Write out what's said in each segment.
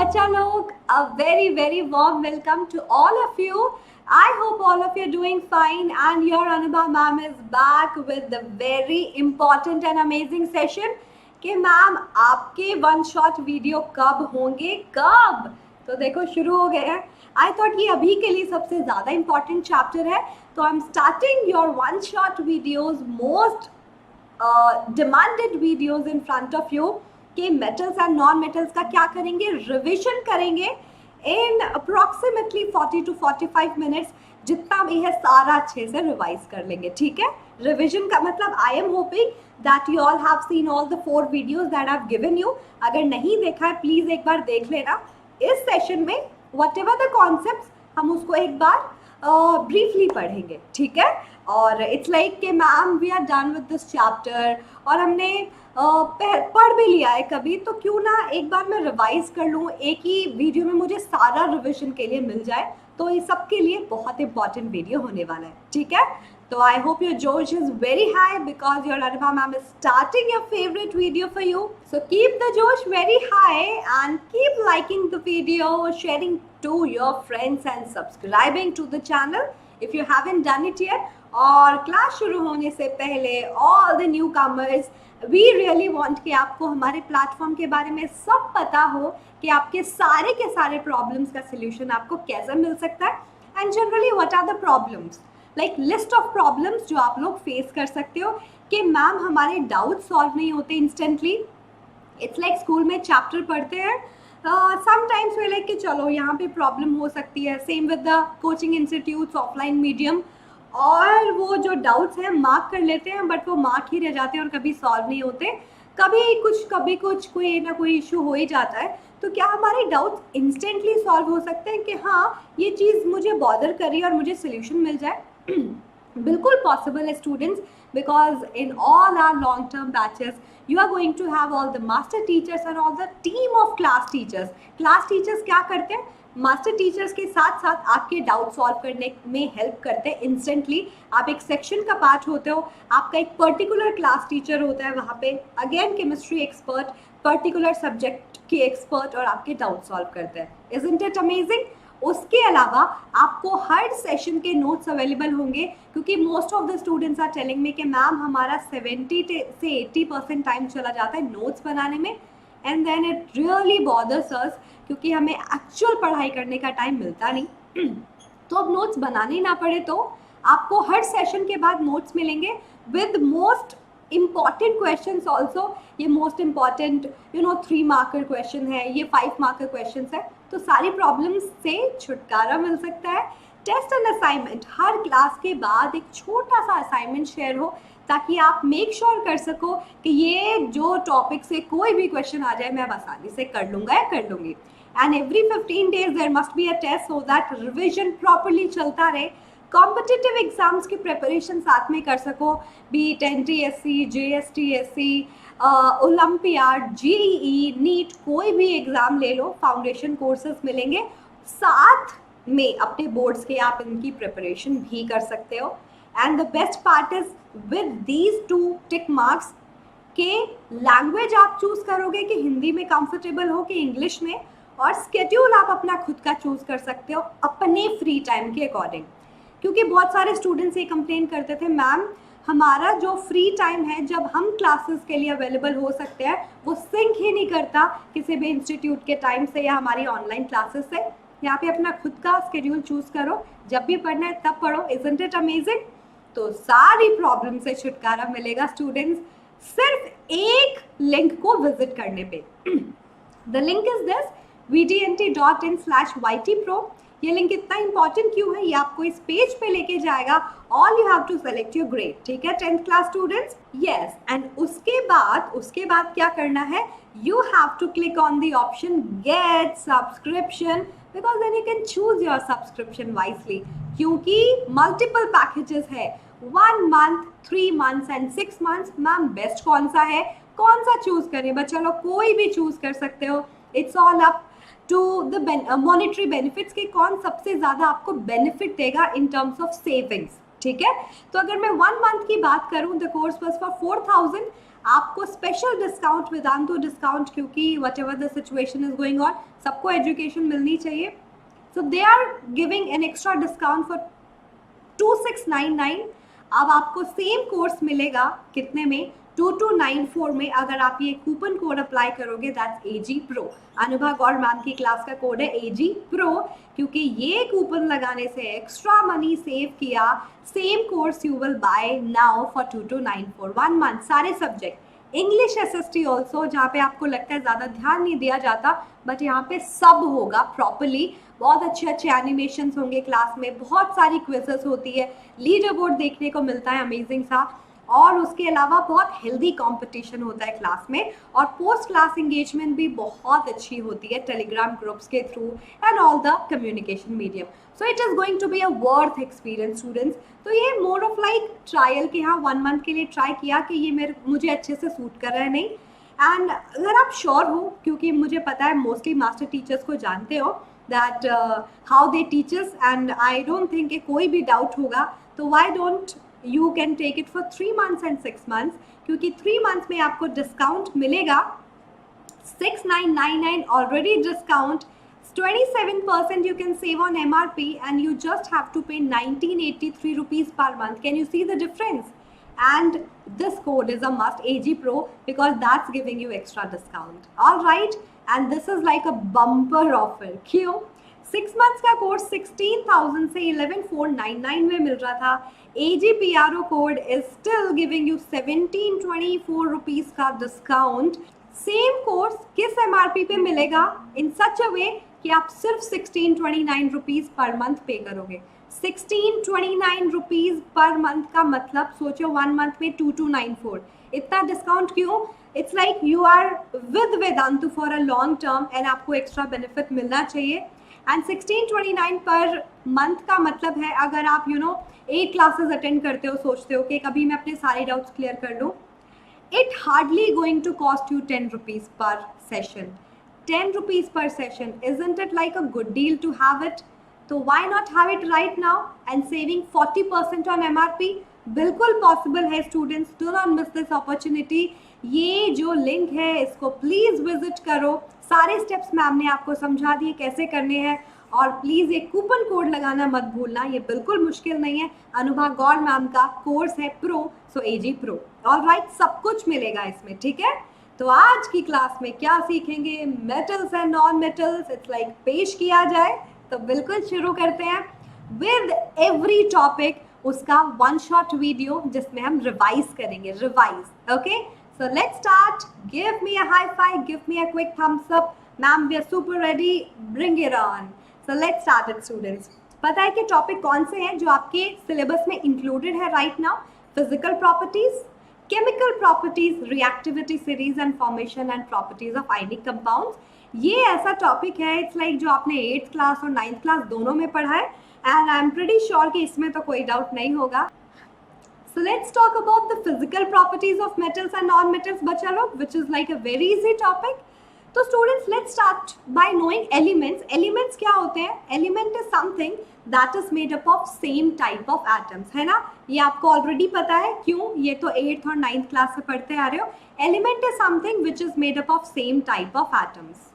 बच्चा लोग, a very warm welcome to all of you. I hope all of you are doing fine and your Anubha ma'am is back with the very important and amazing session कि ma'am आपके one shot video कब होंगे, कब? तो देखो शुरू हो गए हैं. आई थॉट ये अभी के लिए सबसे ज़्यादा इम्पॉर्टेंट चैप्टर है, तो I am starting your one shot videos, most demanded videos in front of you कि मेटल्स एंड नॉन मेटल्स का क्या करेंगे, रिविजन करेंगे इन अप्रॉक्सीमेटली 40 to 45 मिनट्स. जितना भी है सारा अच्छे से रिवाइज कर लेंगे, ठीक है. रिविजन का मतलब I am hoping that you all have seen all the 4 videos that I have given you. अगर नहीं देखा है प्लीज एक बार देख लेना. इस सेशन में वट एवर द कॉन्सेप्ट्स हम उसको एक बार ब्रीफली पढ़ेंगे, ठीक है. और इट्स लाइक कि ma'am we are done with this chapter और हमने पढ़ भी लिया है कभी, तो क्यों ना एक बार मैं रिवाइज कर लूँ, एक ही वीडियो में मुझे सारा रिविजन के लिए मिल जाए. तो ये सबके लिए बहुत इंपॉर्टेंट वीडियो होने वाला है, ठीक है. So I hope your Josh is very high because your Anubha ma'am is starting your favorite video for you. So keep the Josh very high and keep liking the video, sharing to your friends and subscribing to the channel if you haven't done it yet. और class शुरू होने से पहले all the newcomers, we really want कि आपको हमारे platform के बारे में सब पता हो कि आपके सारे के सारे प्रॉब्लम्स का सोल्यूशन आपको कैसे मिल सकता है. And generally what are the problems, like list of problems जो आप लोग फेस कर सकते हो कि मैम हमारे डाउट सॉल्व नहीं होते इंस्टेंटली. इट्स लाइक स्कूल में चैप्टर पढ़ते हैं, समटाइम्स वे लाइक कि चलो यहाँ पे प्रॉब्लम हो सकती है. Same with the coaching institutes, offline medium, और वो जो डाउट्स हैं मार्क कर लेते हैं बट वो मार्क ही रह जाते हैं और कभी सॉल्व नहीं होते. कभी कुछ कोई ना कोई इशू हो ही जाता है. तो क्या हमारे डाउट्स इंस्टेंटली सॉल्व हो सकते हैं कि हाँ ये चीज़ मुझे बॉदर कर रही है और मुझे सोल्यूशन मिल जाए? बिल्कुल पॉसिबल है students, because in all our long term batches you are going to have all the master teachers and all the team of class teachers. Class teachers क्या करते हैं, मास्टर टीचर्स के साथ साथ आपके डाउट सॉल्व करने में हेल्प करते हैं इंस्टेंटली. आप एक सेक्शन का पार्ट होते हो, आपका एक पर्टिकुलर क्लास टीचर होता है वहाँ पे, again chemistry expert, particular subject के एक्सपर्ट, और आपके डाउट सॉल्व करते हैं. Isn't it amazing? उसके अलावा आपको हर सेशन के नोट्स अवेलेबल होंगे, क्योंकि most of the students are telling me कि मैम हमारा 70 से 80% टाइम चला जाता है नोट्स बनाने में, and then it really bothers us क्योंकि हमें एक्चुअल पढ़ाई करने का टाइम मिलता नहीं. तो अब नोट्स बनाने ना पड़े तो आपको हर सेशन के बाद नोट्स मिलेंगे with most important questions also. ये मोस्ट इम्पॉर्टेंट 3 मार्कर क्वेश्चन है, ये 5 मार्कर क्वेश्चन है. तो सारी प्रॉब्लम्स से छुटकारा मिल सकता है. टेस्ट एंड असाइनमेंट, हर क्लास के बाद एक छोटा सा असाइनमेंट शेयर हो ताकि आप मेक श्योर कर सको कि ये जो टॉपिक से कोई भी क्वेश्चन आ जाए मैं आसानी से कर लूँगा या कर लूँगी. And every 15 days there must be a test so that revision properly चलता रहे. कॉम्पिटिटिव एग्जाम्स की प्रिपरेशन साथ में कर सको, be it NTSC, JSTSC, Olympiad, JEE, NEET, कोई भी एग्ज़ाम ले लो, फाउंडेशन कोर्सेज मिलेंगे. साथ में अपने बोर्ड्स के आप इनकी प्रिपरेशन भी कर सकते हो. And the best part is with these 2 tick marks के लैंग्वेज आप चूज़ करोगे कि हिंदी में कंफर्टेबल हो कि इंग्लिश में, और स्केड्यूल आप अपना खुद का चूज़ कर सकते हो अपने फ्री टाइम के अकॉर्डिंग. क्योंकि बहुत सारे स्टूडेंट्स ये कंप्लेन करते थे मैम हमारा जो फ्री टाइम है जब हम क्लासेस के लिए अवेलेबल हो सकते हैं वो सिंक ही नहीं करता किसी भी इंस्टीट्यूट के टाइम से या हमारी ऑनलाइन क्लासेस से. यहाँ पे अपना खुद का स्केड्यूल चूज़ करो, जब भी पढ़ना है तब पढ़ो. Isn't it amazing? तो सारी प्रॉब्लम से छुटकारा मिलेगा स्टूडेंट्स सिर्फ एक लिंक को विजिट करने पे. The link is this vdnt.in/ytpro. ये लिंक इतना इंपॉर्टेंट क्यों है, ये आपको इस पेज पे लेके जाएगा. All you have to select your grade, ठीक है, 10th class students. Yes, and उसके बाद क्या करना है, you have to click on the option get subscription, because then you can choose your subscription wisely. क्योंकि मल्टीपल पैकेजेस है, 1 month, 3 months and 6 months. Ma'am best कौन सा है, कौन सा चूज करें? बट चलो कोई भी चूज कर सकते हो. It's all up to the monetary benefits के कौन सबसे ज़्यादा आपको बेनिफिट देगा इन टर्म्स ऑफ सेविंग्स, ठीक है. तो अगर मैं 1 month की बात करूँ, द कोर्स वाज फॉर 4000 आपको स्पेशल डिस्काउंट, वेदांतु डिस्काउंट, क्योंकि whatever the situation is going on, सबको एजुकेशन मिलनी चाहिए. So they are giving an extra discount for 2699. अब आपको सेम कोर्स मिलेगा कितने में, 2294 में, अगर आप ये कूपन कोड अप्लाई करोगे, that's AG Pro. Anubha Gaur ma'am की क्लास का कोड है AG Pro, क्योंकि ये कूपन लगाने से एक्स्ट्रा मनी सेव किया. Same course you will buy now for 2294, 1 month, सारे सब्जेक्ट, इंग्लिश SST ऑल्सो, जहाँ पे आपको लगता है ज़्यादा ध्यान नहीं दिया जाता, बट यहाँ पे सब होगा प्रॉपरली. बहुत अच्छे अच्छे एनिमेशंस होंगे क्लास में, बहुत सारी क्विजेस होती है, लीडर बोर्ड देखने को मिलता है अमेजिंग सा, और उसके अलावा बहुत हेल्दी कंपटीशन होता है क्लास में, और पोस्ट क्लास एंगेजमेंट भी बहुत अच्छी होती है टेलीग्राम ग्रुप्स के through and all the communication medium. So it is going to be a worth experience students. तो ये मोर ऑफ लाइक ट्रायल के, यहाँ 1 मंथ के लिए ट्राई किया कि ये मुझे अच्छे से सूट कर रहा है नहीं. एंड अगर आप श्योर हो, क्योंकि मुझे पता है मोस्टली मास्टर टीचर्स को जानते हो that how they teach us, and I don't think कि कोई भी डाउट होगा, तो why don't you can take it for 3 months and 6 months, क्योंकि 3 months में आपको डिस्काउंट मिलेगा 6999 already discount, 27% you can save on MRP, and you just have to pay 1983 rupees per month. Can you see the difference? And this code is a must, AG Pro, because that's giving you extra discount. All right, and this is like a bumper offer. क्यों? 6 months का course 16,000 से 11,499 में मिल रहा था. AG PRO code is still giving you 1724 rupees का discount. Same course किस MRP पे मिलेगा, इन सच अ वे कि आप सिर्फ 1629 रुपीज़ पर मंथ पे करोगे. 1629 रुपीज़ पर मंथ का मतलब सोचो 1 मंथ में 2294. इतना डिस्काउंट क्यों? It's like you are with Vedantu for a long term, and आपको एक्स्ट्रा बेनिफिट मिलना चाहिए. एंड 1629 पर मंथ का मतलब है, अगर आप 8 क्लासेस अटेंड करते हो, सोचते हो कि कभी मैं अपने सारे डाउट्स क्लियर कर लूँ, it hardly going to cost you 10 rupees per session. 10 rupees per session, isn't it like a good deal to have it? So why not have it right now and saving 40% on MRP? बिल्कुल possible है students, do not miss this opportunity. ये जो link है इसको please visit करो. सारे steps ma'am ने आपको समझा दिए कैसे करने हैं, और प्लीज़ ये कूपन कोड लगाना मत भूलना, ये बिल्कुल मुश्किल नहीं है. अनुभा गौर मैम का कोर्स है प्रो, सो AG Pro. ऑल राइट, सब कुछ मिलेगा इसमें, ठीक है. तो आज की क्लास में क्या सीखेंगे, metals and non metals, it's like पेश किया जाए तो बिल्कुल शुरू करते हैं विद एवरी टॉपिक उसका 1 शॉट वीडियो जिसमें हम रिवाइज करेंगे. Revise, okay. So let's start. Give me a high five, give me a quick thumbs up. Ma'am we are super ready, bring it on. So let's start it students. पता है कि topic कौन से हैं जो आपके syllabus में included है right now? Physical properties, chemical properties, reactivity series and formation and properties of ionic compounds. ये ऐसा टॉपिक है, इट्स लाइक जो आपने 8th क्लास और 9th क्लास दोनों में पढ़ा है, and I am pretty sure कि इसमें तो कोई डाउट नहीं होगा. So let's talk about the physical properties of metals and non-metals, बच्चा लोग, which is like a very easy topic. तो students, let's start by knowing elements. Elements क्या होते हैं? Element is something that is made up of same type of atoms, है ना? ये आपको already पता है. क्यों? ये तो 8th और 9th क्लास से पढ़ते आ रहे हो. Element is something which is made up of same type of atoms.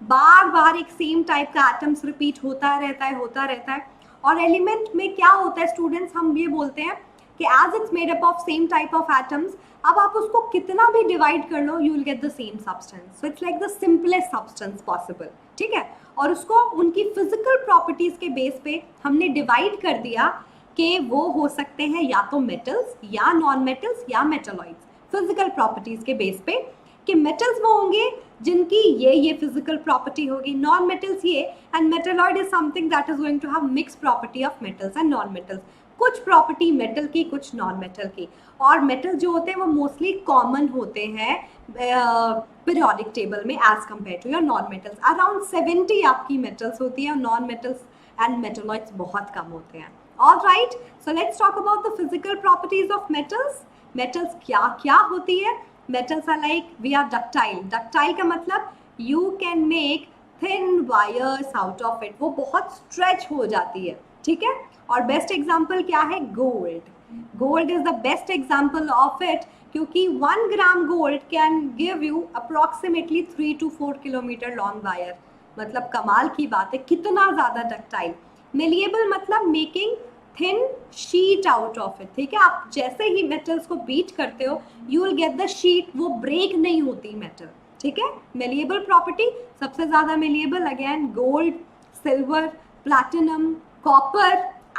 बार बार एक सेम टाइप का एटम्स रिपीट होता रहता है. और एलिमेंट में क्या होता है स्टूडेंट्स, हम ये बोलते हैं कि as it's made up of same type of atoms, अब आप उसको कितना भी डिवाइड कर लो, you will get the same substance. So it's like the simplest substance possible, ठीक है. और उसको उनकी फिजिकल प्रॉपर्टीज के बेस पे हमने डिवाइड कर दिया कि वो हो सकते हैं या तो मेटल्स या नॉन मेटल्स या मेटलॉइड्स. फिजिकल प्रॉपर्टीज के बेस पे कि मेटल्स वो होंगे जिनकी ये फिजिकल प्रॉपर्टी होगी, नॉन मेटल्स ये, and metalloid is something that is going to have mix property of metals and non metals. कुछ प्रॉपर्टी मेटल की, कुछ नॉन मेटल की. और मेटल जो होते हैं वो मोस्टली कॉमन होते हैं पीरियोडिक टेबल में as compare to your non metals. Around 70 आपकी मेटल्स होती हैं, नॉन मेटल्स एंड मेटलॉइड्स बहुत कम होते हैं. All right, so let's talk about the physical properties of metals. Metals क्या क्या होती है? Metals are like we are ductile. Ductile का मतलब you can make thin wires out of it, वो बहुत स्ट्रेच हो जाती है, ठीक है. और बेस्ट एग्जाम्पल क्या है? Gold. Gold is the best example of it, क्योंकि 1 gram gold can give you approximately 3 to 4 kilometre long wire. मतलब कमाल की बात है, कितना ज़्यादा डक्टाइल। मेलिएबल मतलब making thin sheet out of it, ठीक है। आप जैसे ही मेटल्स को बीट करते हो you will get the sheet, वो ब्रेक नहीं होती मेटल, ठीक है। मेलिएबल प्रॉपर्टी सबसे ज़्यादा malleable again gold, silver, platinum, copper,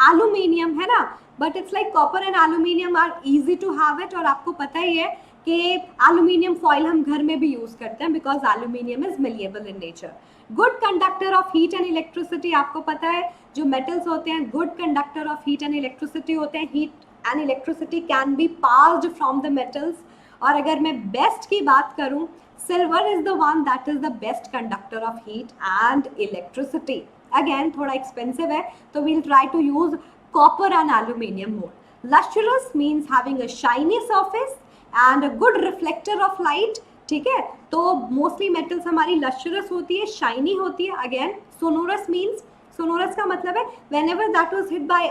aluminium, है ना। But it's like copper and aluminium are easy to have it, और आपको पता ही है कि एल्यूमिनियम फॉइल हम घर में भी यूज़ करते हैं because aluminium is malleable in nature. Good conductor of heat and electricity, आपको पता है जो मेटल्स होते हैं good conductor of heat and electricity होते हैं। Heat and electricity can be passed from the metals. और अगर मैं बेस्ट की बात करूं, silver is the one that is the best conductor of heat and electricity. Again थोड़ा एक्सपेंसिव है तो we'll try to use copper and aluminium more. Lustrous means having a shiny surface and a good reflector of light, ठीक है। तो mostly metals हमारी lustrous होती है, shiny होती है। अगेन सोनोरस मीन्स, सोनोरस का मतलब है whenever that was hit by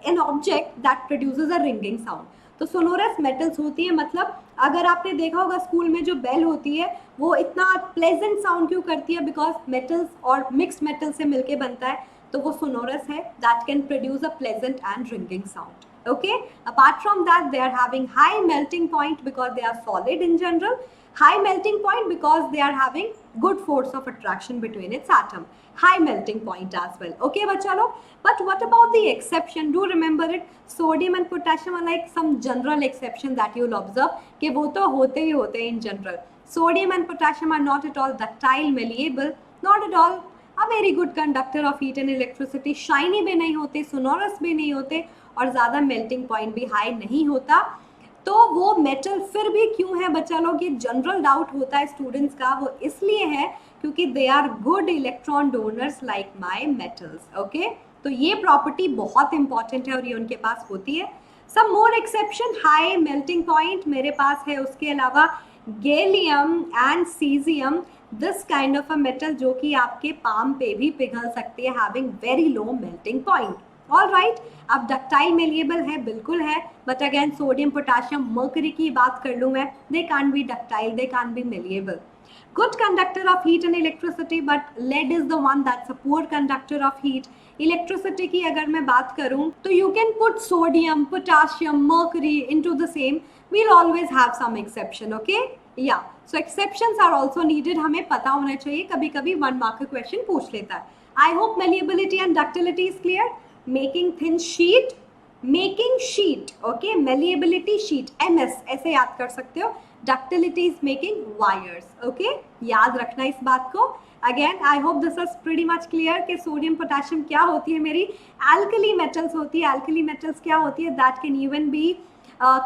an object that produces a ringing sound. तो सोनोरस मेटल्स होती है, मतलब अगर आपने देखा होगा स्कूल में जो बेल होती है वो इतना प्लेजेंट साउंड क्यों करती है, बिकॉज मेटल्स और मिक्स्ड मेटल से मिलके बनता है, तो वो सोनोरस है that can produce a pleasant and ringing sound. Okay, apart from that they are having high melting point because they are solid in general, high melting point because they are having good force of attraction between its atom, high melting point as well. Okay bachcha log, but what about the exception? Do remember it, sodium and potassium are like some general exception that you will observe कि वो तो होते ही होते हैं in general. Sodium and potassium are not at all ductile, malleable, not at all a very good conductor of heat and electricity, shiny भी नहीं होते, sonorous भी नहीं होते, और ज़्यादा मेल्टिंग पॉइंट भी हाई नहीं होता। तो वो मेटल फिर भी क्यों है बच्चा लोग, ये जनरल डाउट होता है स्टूडेंट्स का। वो इसलिए है क्योंकि they are good electron donors like my metals. Okay, तो ये प्रॉपर्टी बहुत इंपॉर्टेंट है और ये उनके पास होती है। सम मोर एक्सेप्शन, हाई मेल्टिंग पॉइंट मेरे पास है, उसके अलावा gallium and caesium, this kind of a metal जो कि आपके पाम पे भी पिघल सकती है, having very low melting point. All right, अब डक्टाइल मेलिएबल है, बिल्कुल है, but again sodium, potassium, mercury की बात कर लूँ मैं, they can't be ductile, they can't be malleable. Good conductor of heat and electricity, but lead is the one that's a poor conductor of heat. Electricity की अगर मैं बात करूँ तो you can put sodium, potassium, mercury into the same, we'll always have some exception, okay? Yeah, so exceptions are also needed, हमें पता होना चाहिए, कभी कभी 1 मार्क का क्वेश्चन पूछ लेता है। I hope malleability and ductility is clear. Making thin sheet, making sheet, okay? Malleability sheet, MS ऐसे याद कर सकते हो। Ductility is making wires, okay? याद रखना इस बात को। Again, I hope this is pretty much clear कि सोडियम, पोटेशियम क्या होती है मेरी, alkali metals होती है। alkali metals क्या होती है, that can even be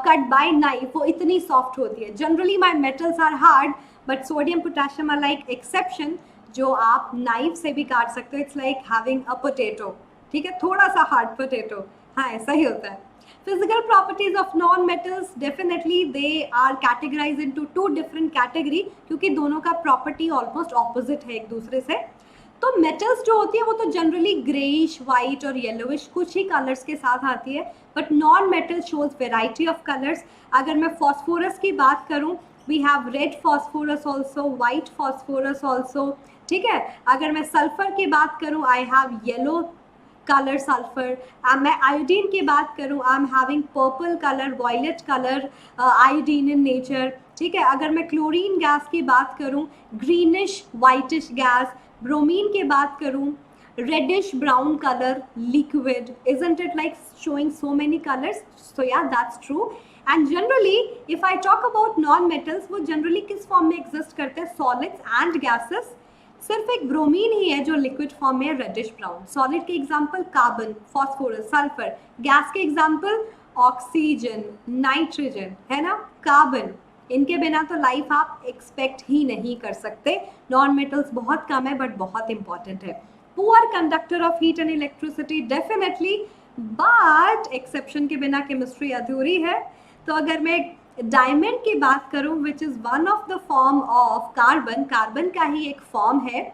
cut by knife, वो इतनी soft होती है। Generally my metals are hard, but sodium, potassium are like exception, जो आप नाइफ से भी काट सकते हो। It's like having a potato, ठीक है, थोड़ा सा हार्ड पोटैटो, हाँ ऐसा ही होता है। Physical properties of non metals, definitely they are categorise into 2 different category, क्योंकि दोनों का प्रॉपर्टी ऑलमोस्ट ऑपोजिट है एक दूसरे से। तो मेटल्स जो होती है वो तो जनरली ग्रेइश, वाइट और येलोइश कुछ ही कलर्स के साथ आती है, but non metal shows variety of colours. अगर मैं फॉस्फोरस की बात करूँ, we have red phosphorus also, white phosphorus also, ठीक है। अगर मैं सल्फर की बात करूँ, I have yellow colour sulphur. मैं आयोडीन की बात करूँ, I am having purple colour, violet colour iodine in nature, ठीक है। अगर मैं क्लोरीन गैस की बात करूँ, ग्रीनिश वाइटिश गैस। ब्रोमीन की बात करूँ, reddish brown colour liquid, isn't it like showing so many colors? So yeah, that's true. And generally if I talk about non metals, वो generally किस फॉर्म में exist करते हैं, सॉलिड्स एंड गैसेस। सिर्फ एक ब्रोमीन ही है जो लिक्विड फॉर्म में रेडिश ब्राउन। सॉलिड के example carbon, phosphorus, sulphur. Gas के एग्जांपल ऑक्सीजन, नाइट्रोजन, है ना, कार्बन। इनके बिना तो लाइफ आप एक्सपेक्ट ही नहीं कर सकते। नॉन मेटल्स बहुत कम है बट बहुत इंपॉर्टेंट है। Poor conductor of heat and electricity, definitely, but exception के बिना केमिस्ट्री अधूरी है। तो अगर मैं डायमंड की बात करूं, which is one of the form of carbon, carbon का ही एक फॉर्म है,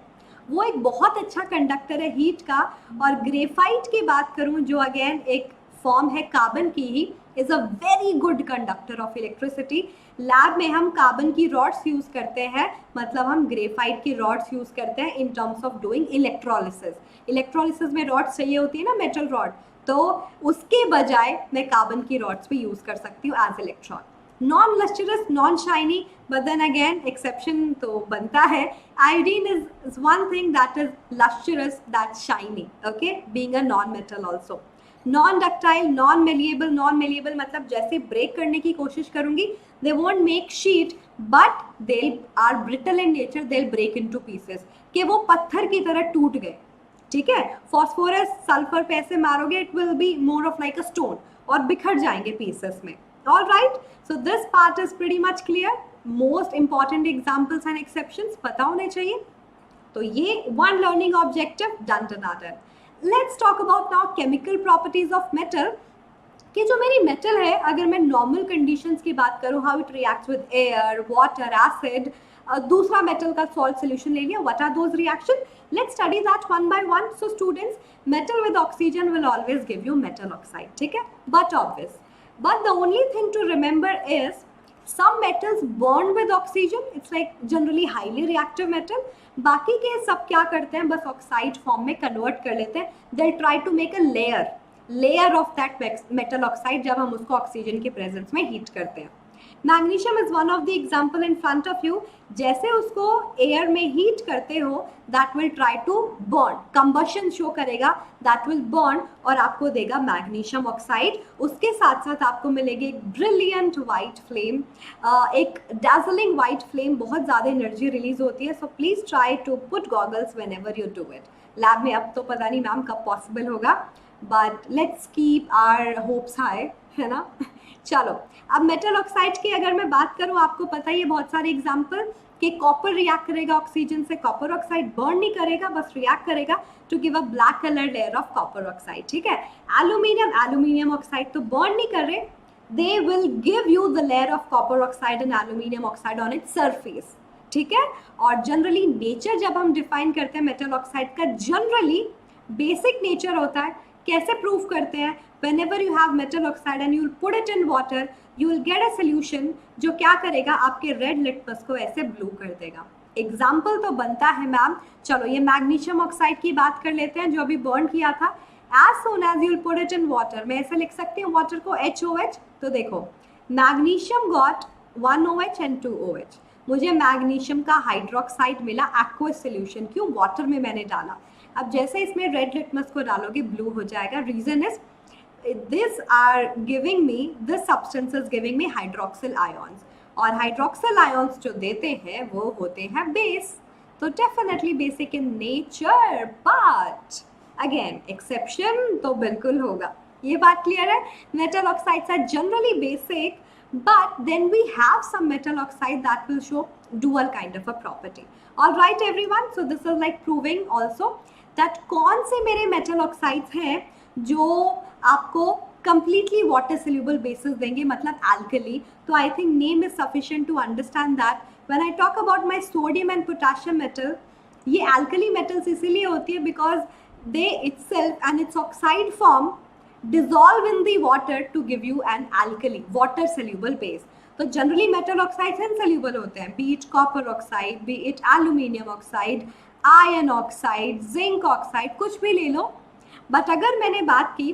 वो एक बहुत अच्छा कंडक्टर है हीट का। और ग्रेफाइट की बात करूं, जो अगेन एक फॉर्म है कार्बन की ही, is a very good conductor of electricity. Lab में हम कार्बन की रॉड्स यूज करते हैं, मतलब हम ग्रेफाइट की रॉड्स यूज करते हैं in terms of doing electrolysis. Electrolysis में रॉड्स चाहिए होती है ना, मेटल रॉड, तो उसके बजाय मैं कार्बन की रॉड्स भी यूज कर सकती हूँ as electron. Non lustrous, non shiny, but then again exception तो बनता है. Iodine is one thing that is lustrous, that shiny, okay, being a non metal also. Non ductile, non malleable. Non malleable मतलब जैसे break करने की कोशिश करूंगी, they won't make sheet but they are brittle in nature, they break into pieces, कि वो पत्थर की तरह टूट गए. ठीक है, फॉस्फोरस सल्फर पे ऐसे मारोगे, it will be more of like a stone, और बिखर जाएंगे पीसेस में. All right, so this part is pretty much clear. Most important examples and exceptions पता होने चाहिए. तो ये one learning objective done to that. Let's talk about now chemical properties of metal. कि जो मेरी मेटल है, अगर मैं नॉर्मल कंडीशंस की बात करूं, how it reacts with air, water, acid, दूसरा मेटल का सॉल्ट सोल्यूशन ले लिया, what are those reaction? Let's study that one by one. So students, metal with oxygen will always give you metal oxide, ठीक है, but obvious. But the only thing to remember is some metals burn with oxygen, it's like generally highly reactive metal. बाकी के सब क्या करते हैं, बस oxide form में कन्वर्ट कर लेते हैं. they'll try to make a layer of that metal oxide जब हम उसको ऑक्सीजन के प्रेजेंस में हीट करते हैं. Magnesium is one of the example in front of you. जैसे उसको एयर में हीट करते हो, that will try to burn, combustion show करेगा, दैट विल बर्न और आपको देगा मैग्नीशियम ऑक्साइड. उसके साथ साथ आपको मिलेगी एक ब्रिलियंट वाइट फ्लेम, एक डैजलिंग वाइट फ्लेम, बहुत ज़्यादा एनर्जी रिलीज होती है. So please try to put goggles whenever you do it. Lab में अब तो पता नहीं मैम कब पॉसिबल होगा, but let's keep our hopes high, है ना. चलो, अब मेटल ऑक्साइड की अगर मैं बात करूं, आपको पता ही है बहुत सारे एग्जांपल कि कॉपर रिएक्ट करेगा ऑक्सीजन से. कॉपर ऑक्साइड बर्न नहीं करेगा, बस रिएक्ट करेगा to give a black colour layer of copper oxide. ठीक है. एल्यूमिनियम ऑक्साइड तो बर्न नहीं कर रहे, they will give you the layer of copper oxide and aluminium oxide on its surface. ठीक है. और जनरली नेचर जब हम डिफाइन करते हैं मेटल ऑक्साइड का, जनरली बेसिक नेचर होता है. कैसे प्रूव करते हैं? whenever you have metal oxide and you will put it in water, you will get a solution जो क्या करेगा, आपके रेड लिटमस को ऐसे ब्लू कर देगा. एग्जाम्पल तो बनता है मैम. चलो, ये मैग्नीशियम ऑक्साइड की बात कर लेते हैं जो अभी बर्न किया था. as soon as you will put it in water, मैं ऐसे लिख सकती हूँ वाटर को HOH. तो देखो, magnesium got 1 OH and 2 OH. मुझे मैग्नीशियम का हाइड्रोक्साइड मिला एक्वस सोल्यूशन. क्यों? वाटर में मैंने डाला. अब जैसे इसमें रेड लिटमस को डालोगे, ब्लू हो जाएगा. Reason is this are giving me, this substance is giving me hydroxyl ions, और hydroxyl ions जो देते हैं वो होते हैं बेस. तो definitely basic in nature, but again exception तो बिल्कुल होगा. ये बात क्लियर है? Metal oxides are generally basic, but then we have some metal oxide that will show dual kind of a property. All right everyone, so this is like proving also that कौन से मेरे metal oxides हैं जो आपको completely water soluble bases देंगे, मतलब alkali. तो I think name is sufficient to understand that. When I talk about my sodium and potassium metal, ये alkali metals इसीलिए होती है because they itself and its oxide form dissolve in the water to give you an alkali, water soluble base. तो generally metal oxides insoluble होते हैं, B it copper oxide, B it aluminium oxide, iron oxide, zinc oxide, कुछ भी ले लो. But अगर मैंने बात की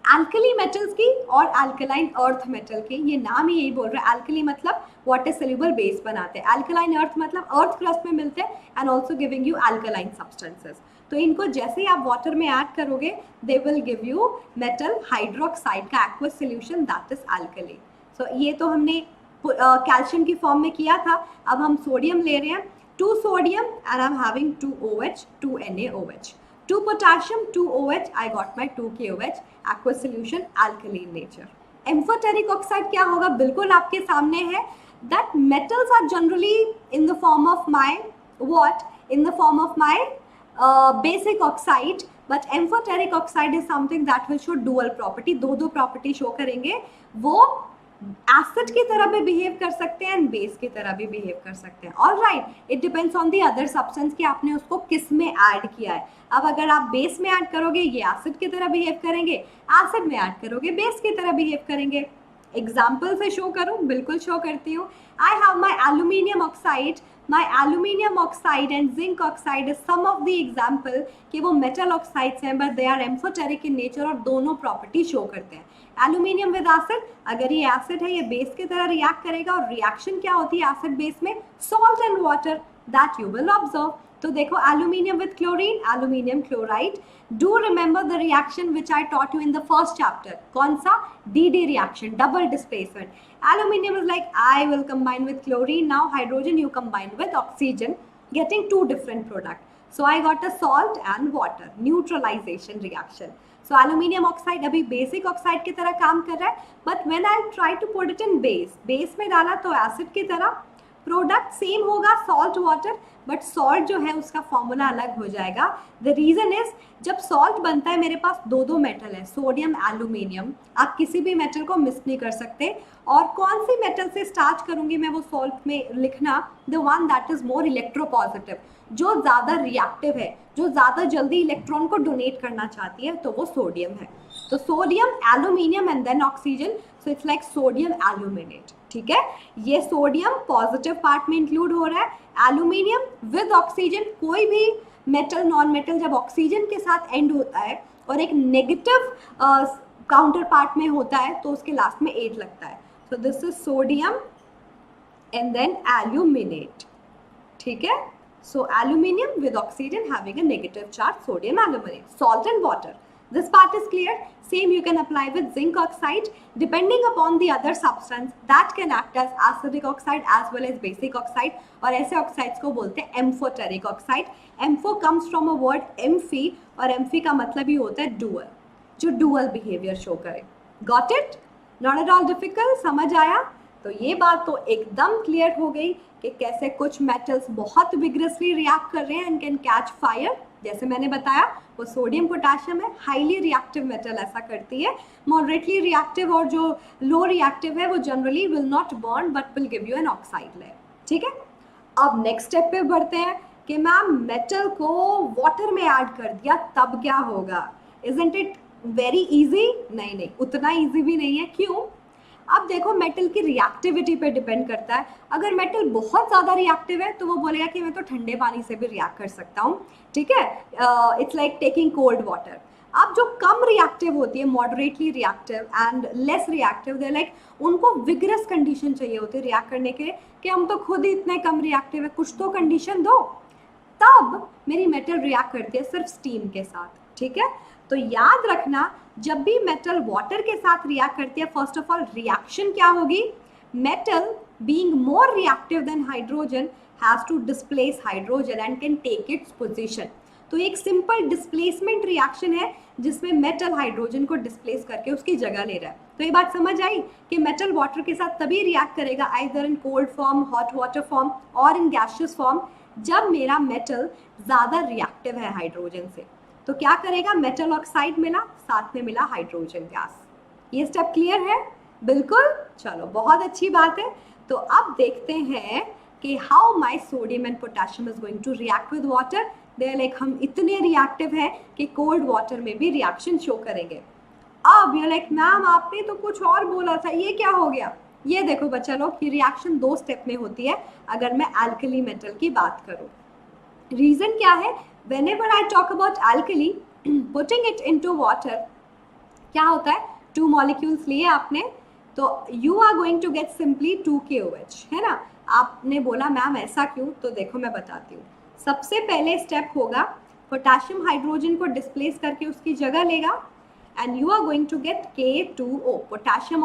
एल्कली मेटल्स की और अल्कलाइन अर्थ मेटल की, ये नाम ही यही बोल रहा है. एल्कली मतलब वाटर सोल्यूबल बेस बनाते हैं, अल्कलाइन अर्थ मतलब अर्थ क्रस्ट में मिलते हैं and also giving you alkaline substances. तो इनको जैसे ही आप वाटर में ऐड करोगे, they will give you metal hydroxide का aqueous solution, that is alkali. So ये तो हमने कैल्शियम की फॉर्म में किया था. अब हम सोडियम ले रहे हैं, 2 sodium and I am having 2 OH, 2 NaOH. 2 potassium, 2 OH, I got my 2 KOH, aqueous solution, alkaline nature. Amphoteric oxide क्या होगा? बिल्कुल आपके सामने है. That metals are generally in the form of my what? In the form of my basic oxide, but amphoteric oxide is something that will show dual property. दो property show करेंगे. वो acid की तरह भी बिहेव कर सकते हैं and base की तरह भी बिहेव कर सकते हैं. Alright, it depends on the other substance कि आपने उसको किस में ऐड किया है. अब अगर आप बेस में ऐड करोगे ये एसिड की तरह बिहेव करेंगे, एसिड में ऐड करोगे बेस की तरह बिहेव करेंगे. एग्जाम्पल से शो करूं? बिल्कुल शो करती हूँ. I have my aluminium oxide. My aluminium oxide and zinc oxide is some of the example कि वो मेटल ऑक्साइड्स हैं but they are amphoteric in nature और दोनों प्रॉपर्टी शो करते हैं. एल्यूमिनियम विद एसिड, अगर ये एसिड है ये बेस की तरह रिएक्ट करेगा और रिएक्शन क्या होती है एसिड बेस में? Salt and water, that you will observe. तो देखो aluminium with chlorine, aluminium chloride. Do remember the reaction which I taught you in the first chapter. कौन सा? D reaction, double displacement. Aluminium is like I will combine with chlorine. Now hydrogen you combine with oxygen, getting two different products. So I got a salt and water neutralization reaction. So aluminium oxide अभी basic oxide की तरह काम कर रहा है, but when I try to put it in base में डाला तो acid की तरह. प्रोडक्ट सेम होगा सॉल्ट वाटर, बट सॉल्ट जो है उसका फॉर्मूला अलग हो जाएगा. द रीजन इज जब सॉल्ट बनता है मेरे पास दो मेटल है, सोडियम एल्यूमिनियम. आप किसी भी मेटल को मिस नहीं कर सकते. और कौन सी मेटल से स्टार्ट करूंगी मैं वो सॉल्ट में लिखना? The one that is more electropositive, जो ज़्यादा रिएक्टिव है, जो ज़्यादा जल्दी इलेक्ट्रॉन को डोनेट करना चाहती है, तो वो सोडियम है. तो sodium aluminium and then oxygen, so it's like sodium aluminate. ठीक है, ये सोडियम पॉजिटिव पार्ट में इंक्लूड हो रहा है. एल्यूमिनियम विद ऑक्सीजन, कोई भी मेटल नॉन मेटल जब ऑक्सीजन के साथ एंड होता है और एक नेगेटिव काउंटर पार्ट में होता है तो उसके लास्ट में 8 लगता है. So this is sodium and then aluminate. ठीक है, so aluminium with oxygen having a negative charge, sodium aluminate. Salt and water, this part is clear. Same you can apply with zinc oxide. Depending upon the other substance that can act as acidic oxide as well as basic oxide. और ऐसे oxides को बोलते हैं amphoteric oxide. Ampho comes from a word amphi और amphi का मतलब ही होता है dual, जो dual behavior show करे. Got it? Not at all difficult. समझ आया? तो ये बात तो एकदम क्लियर हो गई कि कैसे कुछ मेटल्स बहुत विग्रसली रिएक्ट कर रहे हैं एंड कैन कैच फायर. जैसे मैंने बताया वो सोडियम पोटेशियम है, हाईली रिएक्टिव मेटल ऐसा करती है. मॉडरेटली रिएक्टिव और जो लो रिएक्टिव है वो generally will not burn but will give you an oxide layer. ठीक है, अब नेक्स्ट स्टेप पे बढ़ते हैं कि मैम मेटल को वाटर में ऐड कर दिया तब क्या होगा? Isn't it very easy? नहीं, उतना ईजी भी नहीं है. क्यों? अब देखो मेटल की रिएक्टिविटी पे डिपेंड करता है. अगर मेटल बहुत ज़्यादा रिएक्टिव है तो वो बोलेगा कि मैं तो ठंडे पानी से भी रिएक्ट कर सकता हूँ. ठीक है, it's like taking cold water. अब जो कम रिएक्टिव होती है, moderately reactive and less reactive, they like उनको विगरस कंडीशन चाहिए होती है रिएक्ट करने के लिए कि हम तो खुद ही इतने कम रिएक्टिव है, कुछ तो कंडीशन दो. तब मेरी मेटल रिएक्ट करती है सिर्फ स्टीम के साथ. ठीक है, तो याद रखना जब भी मेटल वाटर के साथ रिएक्ट करती है, फर्स्ट ऑफ ऑल रिएक्शन क्या होगी? Metal being more reactive than hydrogen has to displace hydrogen and can take its position. तो एक सिंपल डिस्प्लेसमेंट रिएक्शन है जिसमें मेटल हाइड्रोजन को डिस्प्लेस करके उसकी जगह ले रहा है. तो ये बात समझ आई कि मेटल वाटर के साथ तभी रिएक्ट करेगा either in cold form, hot water form और इन गैसियस फॉर्म, जब मेरा मेटल ज़्यादा रिएक्टिव है हाइड्रोजन से. तो क्या करेगा? मेटल ऑक्साइड मिला, साथ में मिला हाइड्रोजन गैस. ये स्टेप क्लियर है? बिल्कुल. चलो बहुत अच्छी बात है. तो अब देखते हैं कि how my sodium and potassium is going to react with water. They like हम इतने रिएक्टिव हैं कि कोल्ड वाटर में भी रिएक्शन शो करेंगे. अब ये लाइक मैम आपने तो कुछ और बोला था, ये क्या हो गया? ये देखो बच्चा लोग, ये रिएक्शन 2 स्टेप में होती है अगर मैं अल्कली मेटल की बात करूँ. रीज़न क्या है? Whenever I talk about alkali, putting it into water, क्या होता है? 2 molecules लिए आपने तो you are going to get simply 2 KOH, है ना? आपने बोला मैम ऐसा क्यों? तो देखो मैं बताती हूँ. सबसे पहले स्टेप होगा पोटेशियम हाइड्रोजन को डिस्प्लेस करके उसकी जगह लेगा and you are going to get K2O, potassium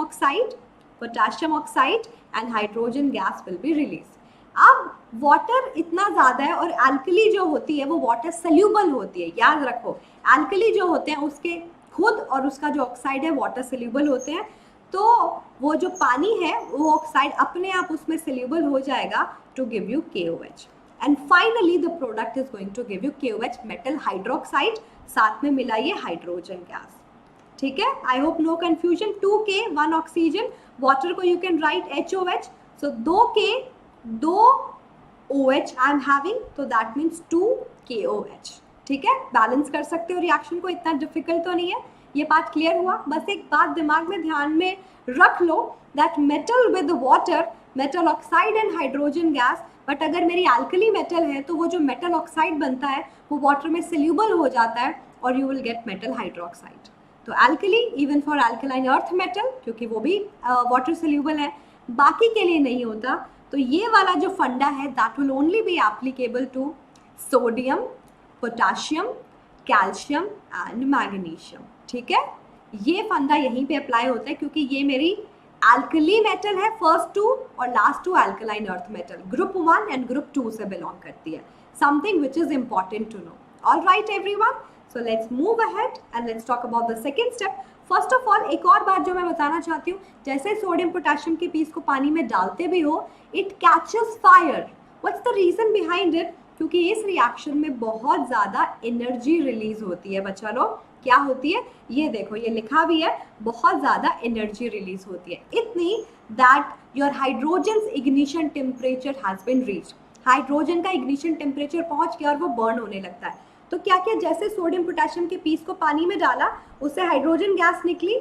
oxide and hydrogen gas will be released. अब वाटर इतना ज़्यादा है और एल्कली जो होती है वो वाटर सल्यूबल होती है. याद रखो एल्कली जो होते हैं उसके खुद और उसका जो ऑक्साइड है वाटर सल्यूबल होते हैं. तो वो जो पानी है वो ऑक्साइड अपने आप उसमें सल्यूबल हो जाएगा to give you KOH. And finally the product is going to give you KOH, metal hydroxide, साथ में मिला ये हाइड्रोजन गैस. ठीक है, I hope no confusion. 2K 1 oxygen, water को you can write HOH, so 2K 2 OH I am having, तो that means 2KOH. ठीक है, बैलेंस कर सकते हो रिएक्शन को, इतना डिफिकल्ट तो नहीं है. ये बात क्लियर हुआ. बस एक बात दिमाग में ध्यान में रख लो that metal with water, metal oxide and hydrogen gas, but अगर मेरी एल्कली मेटल है तो वो जो मेटल ऑक्साइड बनता है वो वाटर में सोल्यूबल हो जाता है और you will get metal hydroxide. तो alkali even for alkaline earth metal, क्योंकि वो भी वाटर सोल्यूबल है, बाकी के लिए नहीं होता. तो ये वाला जो फंडा है that will only be applicable to sodium, potassium, calcium and magnesium. ठीक है, ये फंडा यहीं पे अप्लाई होता है क्योंकि ये मेरी एल्कली मेटल है, फर्स्ट टू और last two alkaline earth metal, group 1 and group 2 से बिलोंग करती है. Something which is important to know. All right everyone, so let's move ahead and let's talk about the second step. First of all एक और बात जो मैं बताना चाहती हूँ, जैसे सोडियम पोटेशियम के पीस को पानी में डालते भी हो, it catches fire. What's the reason behind it? क्योंकि इस रिएक्शन में बहुत ज़्यादा एनर्जी रिलीज होती है बच्चा लोग. क्या होती है ये देखो, ये लिखा भी है, बहुत ज़्यादा एनर्जी रिलीज होती है, इतनी that your hydrogen ignition temperature has been reached. Hydrogen का इग्निशन टेम्परेचर पहुंच गया और वो बर्न होने लगता है. तो क्या क्या, जैसे सोडियम पोटेशियम के पीस को पानी में डाला, उससे हाइड्रोजन गैस निकली.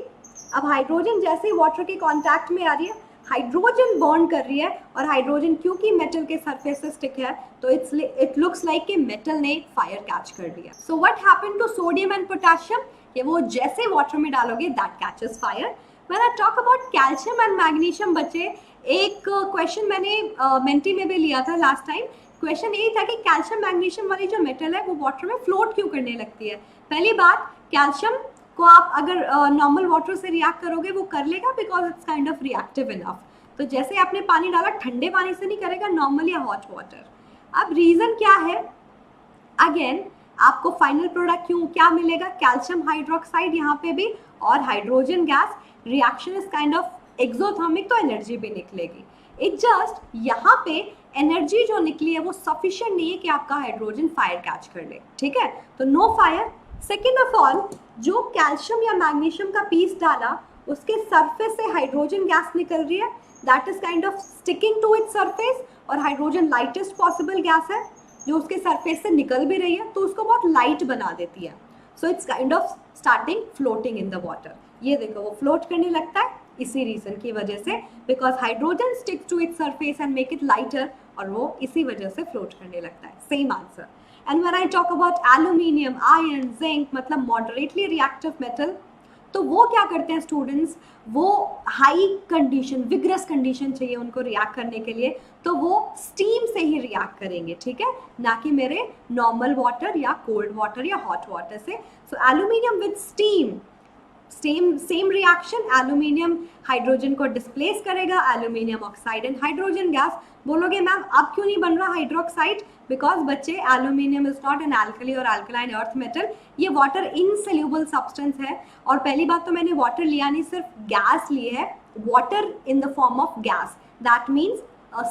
अब हाइड्रोजन जैसे ही वाटर के कांटेक्ट में आ रही है, हाइड्रोजन बर्न कर रही है, और हाइड्रोजन क्योंकि मेटल के सरफेस से स्टिक है तो इट लुक्स लाइक कि मेटल ने फायर कैच कर लिया. So what happened to sodium and potassium, कि वो जैसे वाटर में डालोगे that catches fire. When I talk about calcium and magnesium, बच्चे एक क्वेश्चन मैंने मेंटी में भी लिया था लास्ट टाइम. क्वेश्चन यही था कि कैल्शियम मैग्नीशियम वाली जो मेटल है वो वाटर में फ्लोट क्यों करने लगती है. पहली बात, कैल्शियम को आप अगर नॉर्मल वाटर से रिएक्ट करोगे वो कर लेगा because it's kind of reactive enough. तो जैसे आपने पानी डाला, ठंडे पानी से नहीं करेगा, नॉर्मल या हॉट वाटर. अब रीज़न क्या है, अगेन आपको फाइनल प्रोडक्ट क्या मिलेगा, कैल्शियम हाइड्रोक्साइड यहाँ पे भी, और hydrogen gas. Reaction is kind of exothermic, तो एनर्जी भी निकलेगी. इट जस्ट यहाँ पे एनर्जी जो निकली है वो सफिशिएंट नहीं है कि आपका हाइड्रोजन फायर कैच कर ले. ठीक है, तो no fire. Second of all, जो कैल्शियम या मैग्नीशियम का पीस डाला उसके सरफेस से हाइड्रोजन गैस निकल रही है, that is kind of sticking to its surface, और हाइड्रोजन लाइटेस्ट पॉसिबल गैस है जो उसके सरफेस से निकल भी रही है तो उसको बहुत लाइट बना देती है. So it's kind of starting floating in the water. ये देखो वो फ्लोट करने लगता है इसी रीजन की वजह से, because hydrogen sticks to its surface and make it lighter, और वो इसी वजह से फ्लोट करने लगता है. Same answer. And when I talk about aluminium, iron, zinc, मतलब मॉडरेटली रिएक्टिव मेटल, तो वो क्या करते हैं स्टूडेंट्स, वो हाई कंडीशन, विग्रस कंडीशन चाहिए उनको रिएक्ट करने के लिए, तो वो स्टीम से ही रिएक्ट करेंगे. ठीक है, ना कि मेरे नॉर्मल वाटर या कोल्ड वाटर या हॉट वाटर से. So aluminium with steam, same reaction, aluminium hydrogen को डिस्प्लेस करेगा, aluminium oxide and hydrogen gas. बोलोगे मैम अब क्यों नहीं बन रहा हाइड्रोक्साइड, बिकॉज बच्चे aluminium is not an alkali और एल्कलाइन अर्थ मेटल, ये वाटर इनसोल्यूबल सब्सटेंस है. और पहली बात तो मैंने वाटर लिया नहीं, सिर्फ गैस ली है, water in the form of gas, that means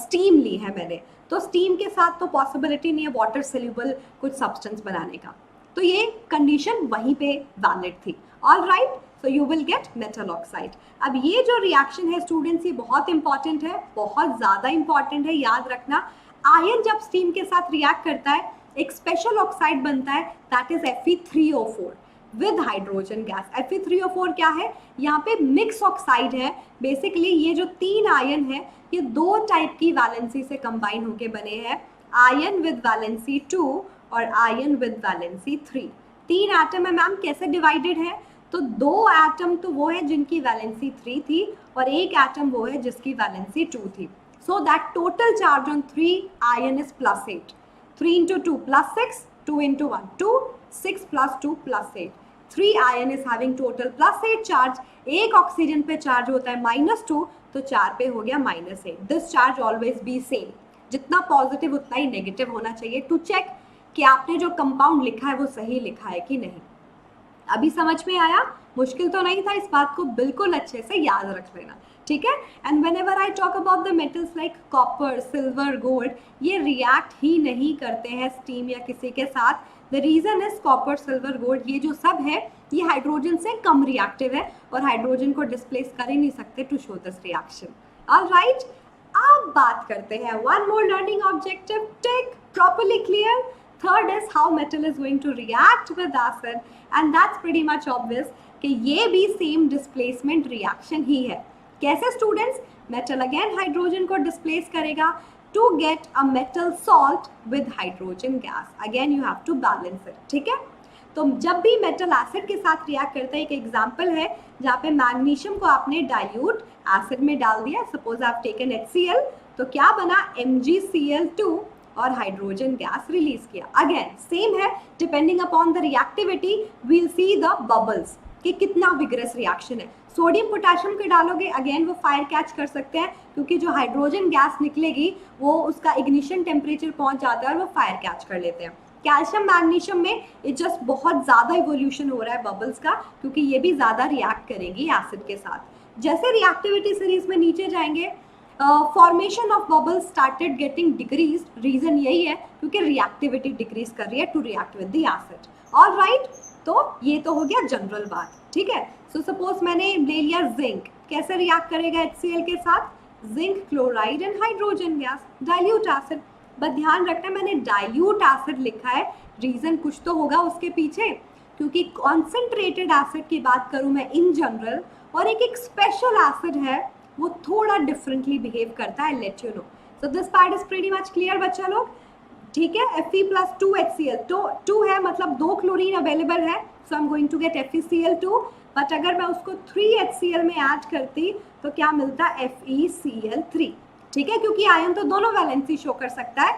steam ली है मैंने. तो स्टीम के साथ तो पॉसिबिलिटी नहीं है वाटर सोल्यूबल कुछ सब्सटेंस बनाने का, तो ये कंडीशन वहीं पे वैलिड थी. All right, so you will get metal oxide. अब ये जो रिएक्शन है स्टूडेंट्स, ये बहुत इंपॉर्टेंट है, बहुत ज़्यादा इंपॉर्टेंट है, याद रखना. आयन जब स्टीम के साथ रिएक्ट करता है एक स्पेशल ऑक्साइड बनता है, that is Fe3O4 with hydrogen gas. Fe3O4 क्या है, यहाँ पे मिक्स ऑक्साइड है. बेसिकली ये जो 3 आयन है ये 2 टाइप की वैलेंसी से कंबाइन होके बने हैं, आयन विद वैलेंसी 2 और आयन विद वैलेंसी 3. 3 एटम है मैम, कैसे डिवाइडेड है, तो 2 एटम तो वो है जिनकी वैलेंसी 3 थी और 1 एटम वो है जिसकी वैलेंसी 2 थी. So that total charge on 3 ion is +8. 3 into 2 +6, 2 into 1 2, 6 + 2 +8. 3 ion is having total +8 charge. एक ऑक्सीजन पे चार्ज होता है -2, तो 4 पे हो गया -8. This charge always be same, जितना पॉजिटिव उतना ही नेगेटिव होना चाहिए टू चेक कि आपने जो कंपाउंड लिखा है वो सही लिखा है कि नहीं. अभी समझ में आया. मुश्किल तो नहीं था, इस बात को बिल्कुल अच्छे से याद रख लेना, ठीक है। And when ever I talk about the metals like copper, silver, gold, ये रिएक्ट ही नहीं करते हैं स्टीम या किसी के साथ। The reason is copper, silver, gold, ये जो सब है ये हाइड्रोजन से कम रिएक्टिव है और हाइड्रोजन को डिस्प्लेस कर ही नहीं सकते to show this reaction. Alright, अब बात करते हैं one more learning objective, tick, properly clear. Third is how metal is going to react with acid, and that's pretty much obvious कि ये भी सेम डिस्प्लेसमेंट रिएक्शन ही है। कैसे स्टूडेंट्स? मेटल अगेन हाइड्रोजन को डिस्प्लेस करेगा to get a metal salt with hydrogen gas. Again you have to balance it, ठीक है। तो जब भी मेटल एसिड के साथ रिएक्ट करता है, एक एग्जांपल है जहाँ पे मैग्नीशियम को आपने डाइल्यूट एसिड में डाल दिया, सपोज आप टेकन HCl, तो क्या बना, MgCl2 और हाइड्रोजन गैस रिलीज किया। अगेन सेम है, depending upon the reactivity we'll see the bubbles कि कितना विग्रस रिएक्शन है। सोडियम पोटेशियम के डालोगे, अगेन वो फायर कैच कर सकते हैं क्योंकि जो हाइड्रोजन गैस निकलेगी वो उसका इग्निशन टेम्परेचर पहुंच जाता है और वो फायर कैच कर लेते हैं। कैल्शियम मैग्नीशियम में इट जस्ट बहुत ज़्यादा इवोल्यूशन हो रहा है बबल्स का, क्योंकि ये भी ज़्यादा रिएक्ट करेंगी एसिड के साथ। जैसे रिएक्टिविटी सीरीज में नीचे जाएंगे, formation of bubbles started getting decrease. Reason यही है क्योंकि रिएक्टिविटी डिक्रीज कर रही है to react with the acid. Alright, तो ये तो हो गया जनरल बात, ठीक है। सो सपोज मैंने ले लिया जिंक, कैसे रिएक्ट करेगा HCl के साथ, zinc chloride and hydrogen gas, dilute acid. But ध्यान रखना मैंने डाइल्यूट एसिड लिखा है, रीज़न कुछ तो होगा उसके पीछे, क्योंकि कॉन्सेंट्रेटेड एसिड की बात करूँ मैं इन जनरल, और एक स्पेशल एसिड है वो थोड़ा डिफरेंटली बिहेव करता है, let you know. So this part is pretty much clear बच्चा लोग, ठीक है। Fe+2HCl, तो 2 है मतलब 2 क्लोरीन अवेलेबल है, so I am going to get FeCl2। But अगर मैं उसको 3HCl में ऐड करती तो क्या मिलता, FeCl3, ठीक है, क्योंकि आयन तो दोनों वैलेंसी शो कर सकता है,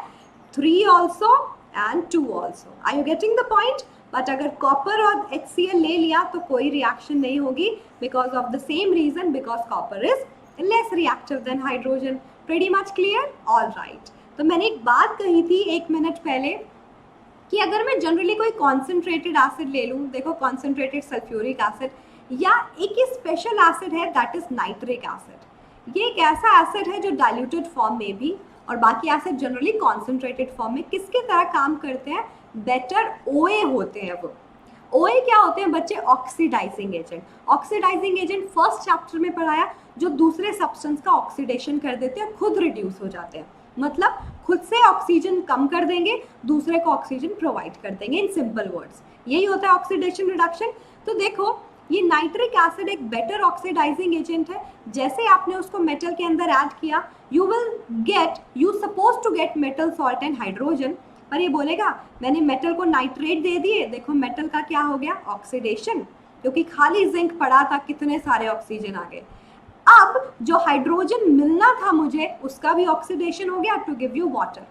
3 also and 2 also. Are you getting the point? But अगर कॉपर और HCl ले लिया तो कोई रिएक्शन नहीं होगी, because of the same reason, because copper is less reactive than hydrogen. Pretty much clear? All right. तो मैंने एक बात कही थी 1 मिनट पहले कि अगर मैं जनरली कोई कॉन्सेंट्रेटेड एसिड ले लूँ, देखो कॉन्सेंट्रेटेड सल्फ्यूरिक एसिड, या एक ही स्पेशल एसिड है दैट इज नाइट्रिक एसिड। ये एक ऐसा एसिड है जो डाइल्यूटेड फॉर्म में भी, और बाकी एसिड जनरली कॉन्सेंट्रेटेड फॉर्म में किसके तरह काम करते हैं, बेटर OA होते हैं वो। OA क्या होते हैं बच्चे? Oxidising agent. Oxidising agent first chapter में पढ़ाया, जो दूसरे सब्सटेंस का ऑक्सीडेशन कर देते हैं, खुद रिड्यूस हो जाते हैं, मतलब खुद से ऑक्सीजन कम कर देंगे, दूसरे को ऑक्सीजन प्रोवाइड कर देंगे, इन सिंपल वर्ड्स यही होता है ऑक्सीडेशन रिडक्शन। तो देखो ये नाइट्रिक एसिड एक बेटर ऑक्सीडाइजिंग एजेंट है। जैसे आपने उसको मेटल के अंदर ऐड किया, you suppose to get metal salt and hydrogen, पर ये बोलेगा मैंने मेटल को नाइट्रेट दे दिए, देखो मेटल का क्या हो गया, ऑक्सीडेशन, क्योंकि खाली जिंक पड़ा था, कितने सारे ऑक्सीजन आ गए। अब जो हाइड्रोजन मिलना था मुझे, उसका भी ऑक्सीडेशन हो गया टू गिव यू वाटर।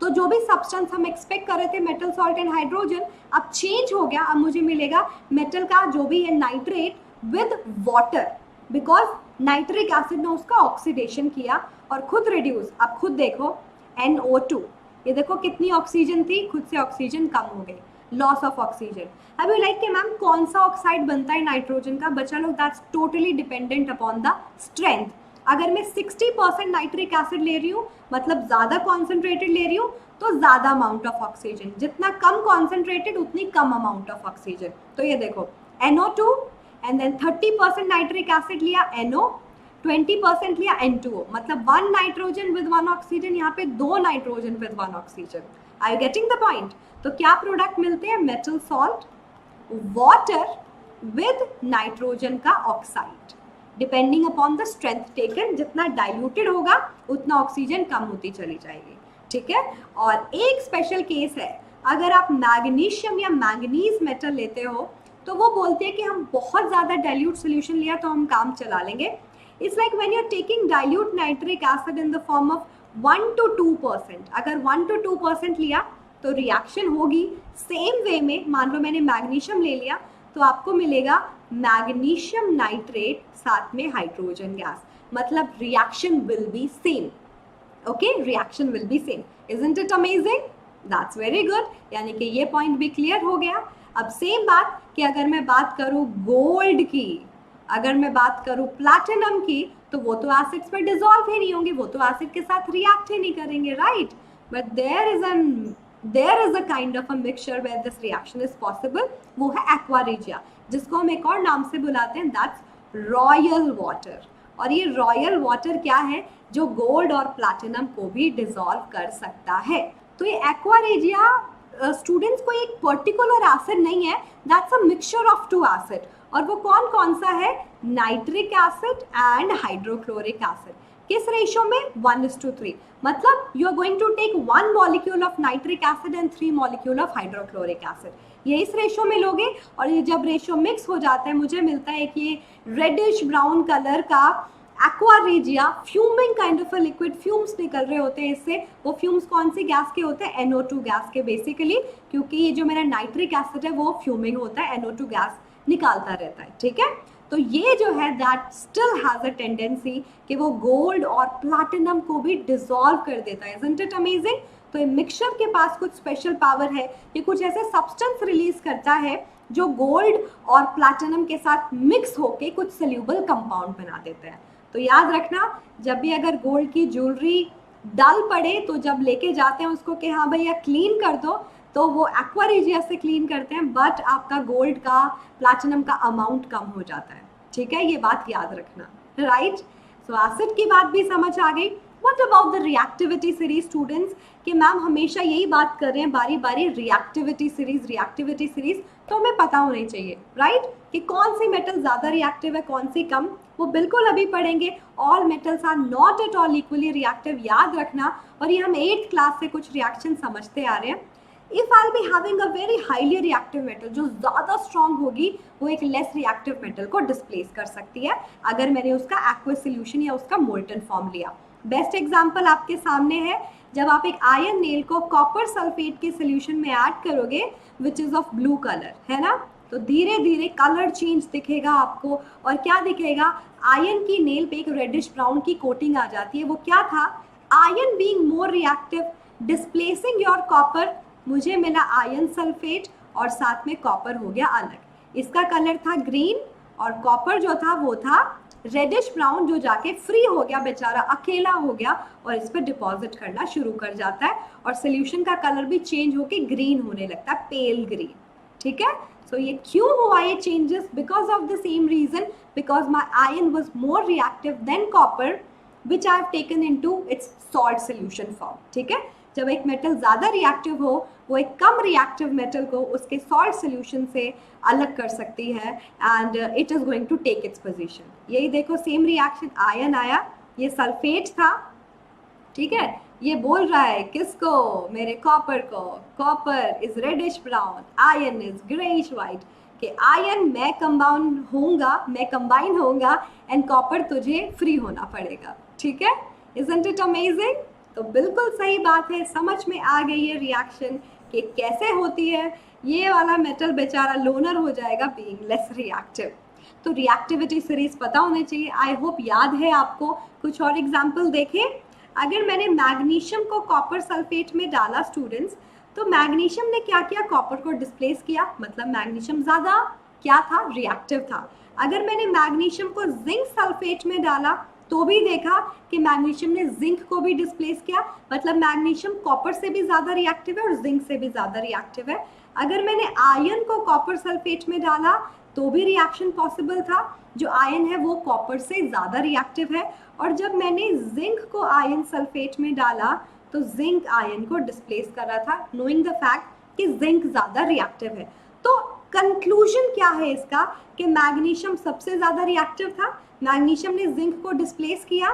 तो जो भी सब्सटेंस हम एक्सपेक्ट कर रहे थे मेटल सॉल्ट एंड हाइड्रोजन, अब चेंज हो गया, अब मुझे मिलेगा मेटल का जो भी है nitrate with water, because nitric acid ने उसका ऑक्सीडेशन किया और खुद रिड्यूस। अब खुद देखो NO2, ये देखो कितनी ऑक्सीजन थी, खुद से ऑक्सीजन कम हो गई, लॉस ऑफ ऑक्सीजन। अब यू लाइक कि मैम कौन सा ऑक्साइड बनता है नाइट्रोजन का? बच्चा लोग that's totally dependent upon the strength. अगर मैं 60% नाइट्रिक एसिड ले रही हूँ, मतलब ज़्यादा कॉन्सेंट्रेटेड ले रही हूँ, तो ज़्यादा अमाउंट ऑफ ऑक्सीजन, जितना कम कॉन्सेंट्रेटेड उतनी कम अमाउंट ऑफ ऑक्सीजन। तो ये देखो NO2 and then 30% nitric acid लिया NO, 20% लिया N2O, मतलब 1 नाइट्रोजन विद 1 ऑक्सीजन, यहाँ पे 2 nitrogen with 1 oxygen. Are you getting the point? तो क्या प्रोडक्ट मिलते हैं? Metal salt, water with nitrogen का oxide, depending upon the strength taken. जितना डाइल्यूटेड होगा उतना ऑक्सीजन कम होती चली जाएगी, ठीक है। और एक स्पेशल केस है, अगर आप मैग्नीशियम या मैंगनीज मेटल लेते हो, तो वो बोलते हैं कि हम बहुत ज़्यादा डाइल्यूट सोल्यूशन लिया तो हम काम चला लेंगे। It's like when you are taking dilute nitric acid in the form of 1 to 2%, अगर 1 to 2% लिया तो रिएक्शन होगी सेम वे में। मान लो मैंने मैग्नीशियम ले लिया, तो आपको मिलेगा मैग्नीशियम नाइट्रेट साथ में हाइड्रोजन गैस, मतलब reaction will be same. Okay, reaction will be same. Isn't it amazing? That's very good. यानी कि ये पॉइंट भी क्लियर हो गया। अब सेम बात कि अगर मैं बात करूँ गोल्ड की, अगर मैं बात करूँ प्लैटिनम की, तो वो तो एसिड्स में डिसॉल्व ही नहीं होंगे, वो तो एसिड के साथ रिएक्ट ही नहीं करेंगे, right? But there is a kind of a mixture where this reaction is possible, वो है एक्वा रेजिया, जिसको हम एक और नाम से बुलाते हैं, दैट्स रॉयल वाटर। और ये रॉयल वाटर क्या है, जो गोल्ड और प्लैटिनम को भी डिसॉल्व कर सकता है। तो ये एक्वा रेजिया स्टूडेंट्स को एक पर्टिकुलर एसिड नहीं है, that's a mixture of two acid. और वो कौन कौन सा है, nitric acid and hydrochloric acid. किस रेशियो में, 1:3। मतलब you are going to take 1 molecule of nitric acid and 3 molecule of hydrochloric acid, ये इस रेशियो में लोगे। और ये जब रेशियो मिक्स हो जाता है, मुझे मिलता है कि रेडिश ब्राउन कलर का aqua regia, fuming kind of a liquid, fumes निकल रहे होते हैं इससे। वो फ्यूम्स कौन सी गैस के होते हैं, NO2 गैस के बेसिकली, क्योंकि ये जो मेरा नाइट्रिक एसिड है वो फ्यूमिंग होता है, NO2 गैस निकालता रहता है, ठीक है। तो ये जो है that still has a tendency कि वो गोल्ड और प्लैटिनम को भी डिसॉल्व कर देता है। Isn't it amazing? तो ये मिक्सचर के पास कुछ स्पेशल पावर है, ये कुछ ऐसे सब्सटेंस रिलीज करता है जो गोल्ड और प्लैटिनम के साथ मिक्स होके कुछ सोल्यूबल कंपाउंड बना देते हैं। तो याद रखना, जब भी अगर गोल्ड की ज्वेलरी डल पड़े तो जब लेके जाते हैं उसको कि हाँ भैया क्लीन कर दो, तो वो एक्वा रेजिया से क्लीन करते हैं, बट आपका गोल्ड का प्लैटिनम का अमाउंट कम हो जाता है, ठीक है, ये बात याद रखना, राइट। सो एसिड की बात भी समझ आ गई। What about the reactivity series students, कि मैम हमेशा यही बात कर रहे हैं बारी बारी रिएक्टिविटी सीरीज, तो हमें पता होनी चाहिए, राइट, कि कौन सी मेटल ज़्यादा रिएक्टिव है, कौन सी कम, वो बिल्कुल अभी पढ़ेंगे। All metals are not at all equally reactive, याद रखना। और ये हम 8th क्लास से कुछ रिएक्शन समझते आ रहे हैं। If I be having a very highly reactive metal, जो ज़्यादा स्ट्रॉन्ग होगी वो एक लेस रिएक्टिव मेटल को डिस्प्लेस कर सकती है, अगर मैंने उसका एक्वस सोल्यूशन या उसका मोल्टन फॉर्म लिया। बेस्ट एग्जाम्पल आपके सामने है, जब आप एक आयरन नेल को कॉपर सल्फेट के सोल्यूशन में ऐड करोगे which is of blue colour, है ना, तो धीरे धीरे कलर चेंज दिखेगा आपको। और क्या दिखेगा, आयरन की नेल पे एक रेडिश ब्राउन की कोटिंग आ जाती है। वो क्या था, iron being more reactive displacing your copper, मुझे मिला आयरन सल्फेट और साथ में कॉपर हो गया अलग। इसका कलर था ग्रीन और कॉपर जो था वो था रेडिश ब्राउन, जो जाके फ्री हो गया, बेचारा अकेला हो गया और इस पर डिपॉजिट करना शुरू कर जाता है और सोल्यूशन का कलर भी चेंज होके ग्रीन होने लगता है, पेल ग्रीन, ठीक है। सो ये क्यों हुआ ये changes, because of the same reason, because my iron was more reactive than copper which I have taken into its salt solution form, ठीक है। जब एक मेटल ज़्यादा रिएक्टिव हो, वो एक कम रिएक्टिव मेटल को उसके सॉल्ट सोल्यूशन से अलग कर सकती है and it is going to take its position. यही देखो सेम रिएक्शन, आयन आया, ये सल्फेट था, ठीक है, ये बोल रहा है किसको, मेरे कॉपर को, copper is reddish brown, iron is greyish white, कि आयन मैं कंबाइन होऊंगा एंड कॉपर तुझे फ्री होना पड़ेगा, ठीक है। Isn't it amazing? तो बिल्कुल सही बात है, समझ में आ गई है रिएक्शन कि कैसे होती है। ये वाला मेटल बेचारा लोनर हो जाएगा बीइंग लेस रिएक्टिव। तो रिएक्टिविटी सीरीज पता होनी चाहिए, आई होप याद है आपको। कुछ और एग्जाम्पल देखें, अगर मैंने मैग्नीशियम को कॉपर सल्फेट में डाला स्टूडेंट्स, तो मैग्नीशियम ने क्या किया, कॉपर को डिस्प्लेस किया, मतलब मैग्नीशियम ज़्यादा क्या था, रिएक्टिव था। अगर मैंने मैग्नीशियम को जिंक सल्फेट में डाला तो भी देखा कि मैग्नीशियम ने जिंक को भी डिस्प्लेस किया, मतलब मैग्नीशियम कॉपर से भी ज़्यादा रिएक्टिव है और जिंक से भी ज़्यादा रिएक्टिव है। अगर मैंने आयरन को कॉपर सल्फेट में डाला तो भी रिएक्शन पॉसिबल था, जो आयरन है वो कॉपर से ज़्यादा रिएक्टिव है। और जब मैंने जिंक को आयरन सल्फेट में डाला तो जिंक आयरन को डिस्प्लेस कर रहा था, नोइंग द फैक्ट कि जिंक ज़्यादा रिएक्टिव है। तो कंक्लूजन क्या है इसका, कि मैग्नीशियम सबसे ज़्यादा रिएक्टिव था, मैग्नीशियम ने जिंक को डिस्प्लेस किया,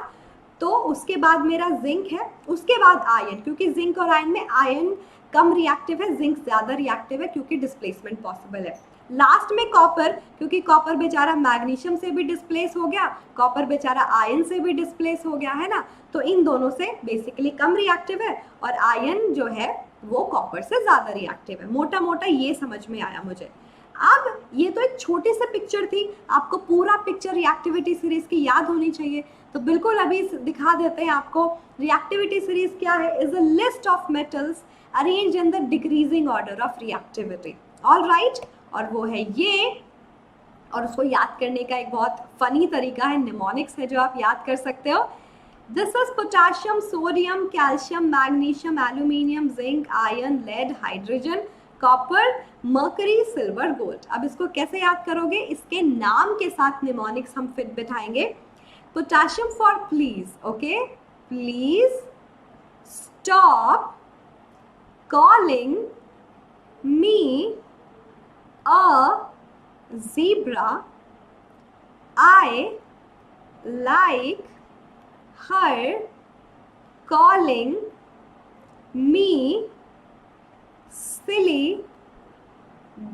तो उसके बाद मेरा जिंक है, उसके बाद आयरन, क्योंकि जिंक और आयरन में आयरन कम रिएक्टिव है, जिंक ज़्यादा रिएक्टिव है क्योंकि डिस्प्लेसमेंट पॉसिबल है। लास्ट में कॉपर, क्योंकि कॉपर बेचारा मैग्नीशियम से भी डिस्प्लेस हो गया, कॉपर बेचारा आयरन से भी डिस्प्लेस हो गया, है ना, तो इन दोनों से बेसिकली कम रिएक्टिव है और आयरन जो है वो कॉपर से ज़्यादा रिएक्टिव है। मोटा मोटा ये समझ में आया मुझे। अब ये तो एक छोटी सी पिक्चर थी, आपको पूरा पिक्चर रिएक्टिविटी सीरीज की याद होनी चाहिए, तो बिल्कुल अभी दिखा देते हैं आपको। रिएक्टिविटी सीरीज क्या है, is a list of metals arranged in the decreasing order of reactivity. All right, और वो है ये, और उसको याद करने का एक बहुत फनी तरीका है, निमोनिक्स है जो आप याद कर सकते हो. This is potassium, sodium, calcium, magnesium, aluminium, zinc, iron, lead, hydrogen, copper, mercury, silver, gold. अब इसको कैसे याद करोगे? इसके नाम के साथ निमोनिक्स हम फिट बिठाएंगे. Potassium for please, okay, please stop calling me a zebra, I like her calling me silly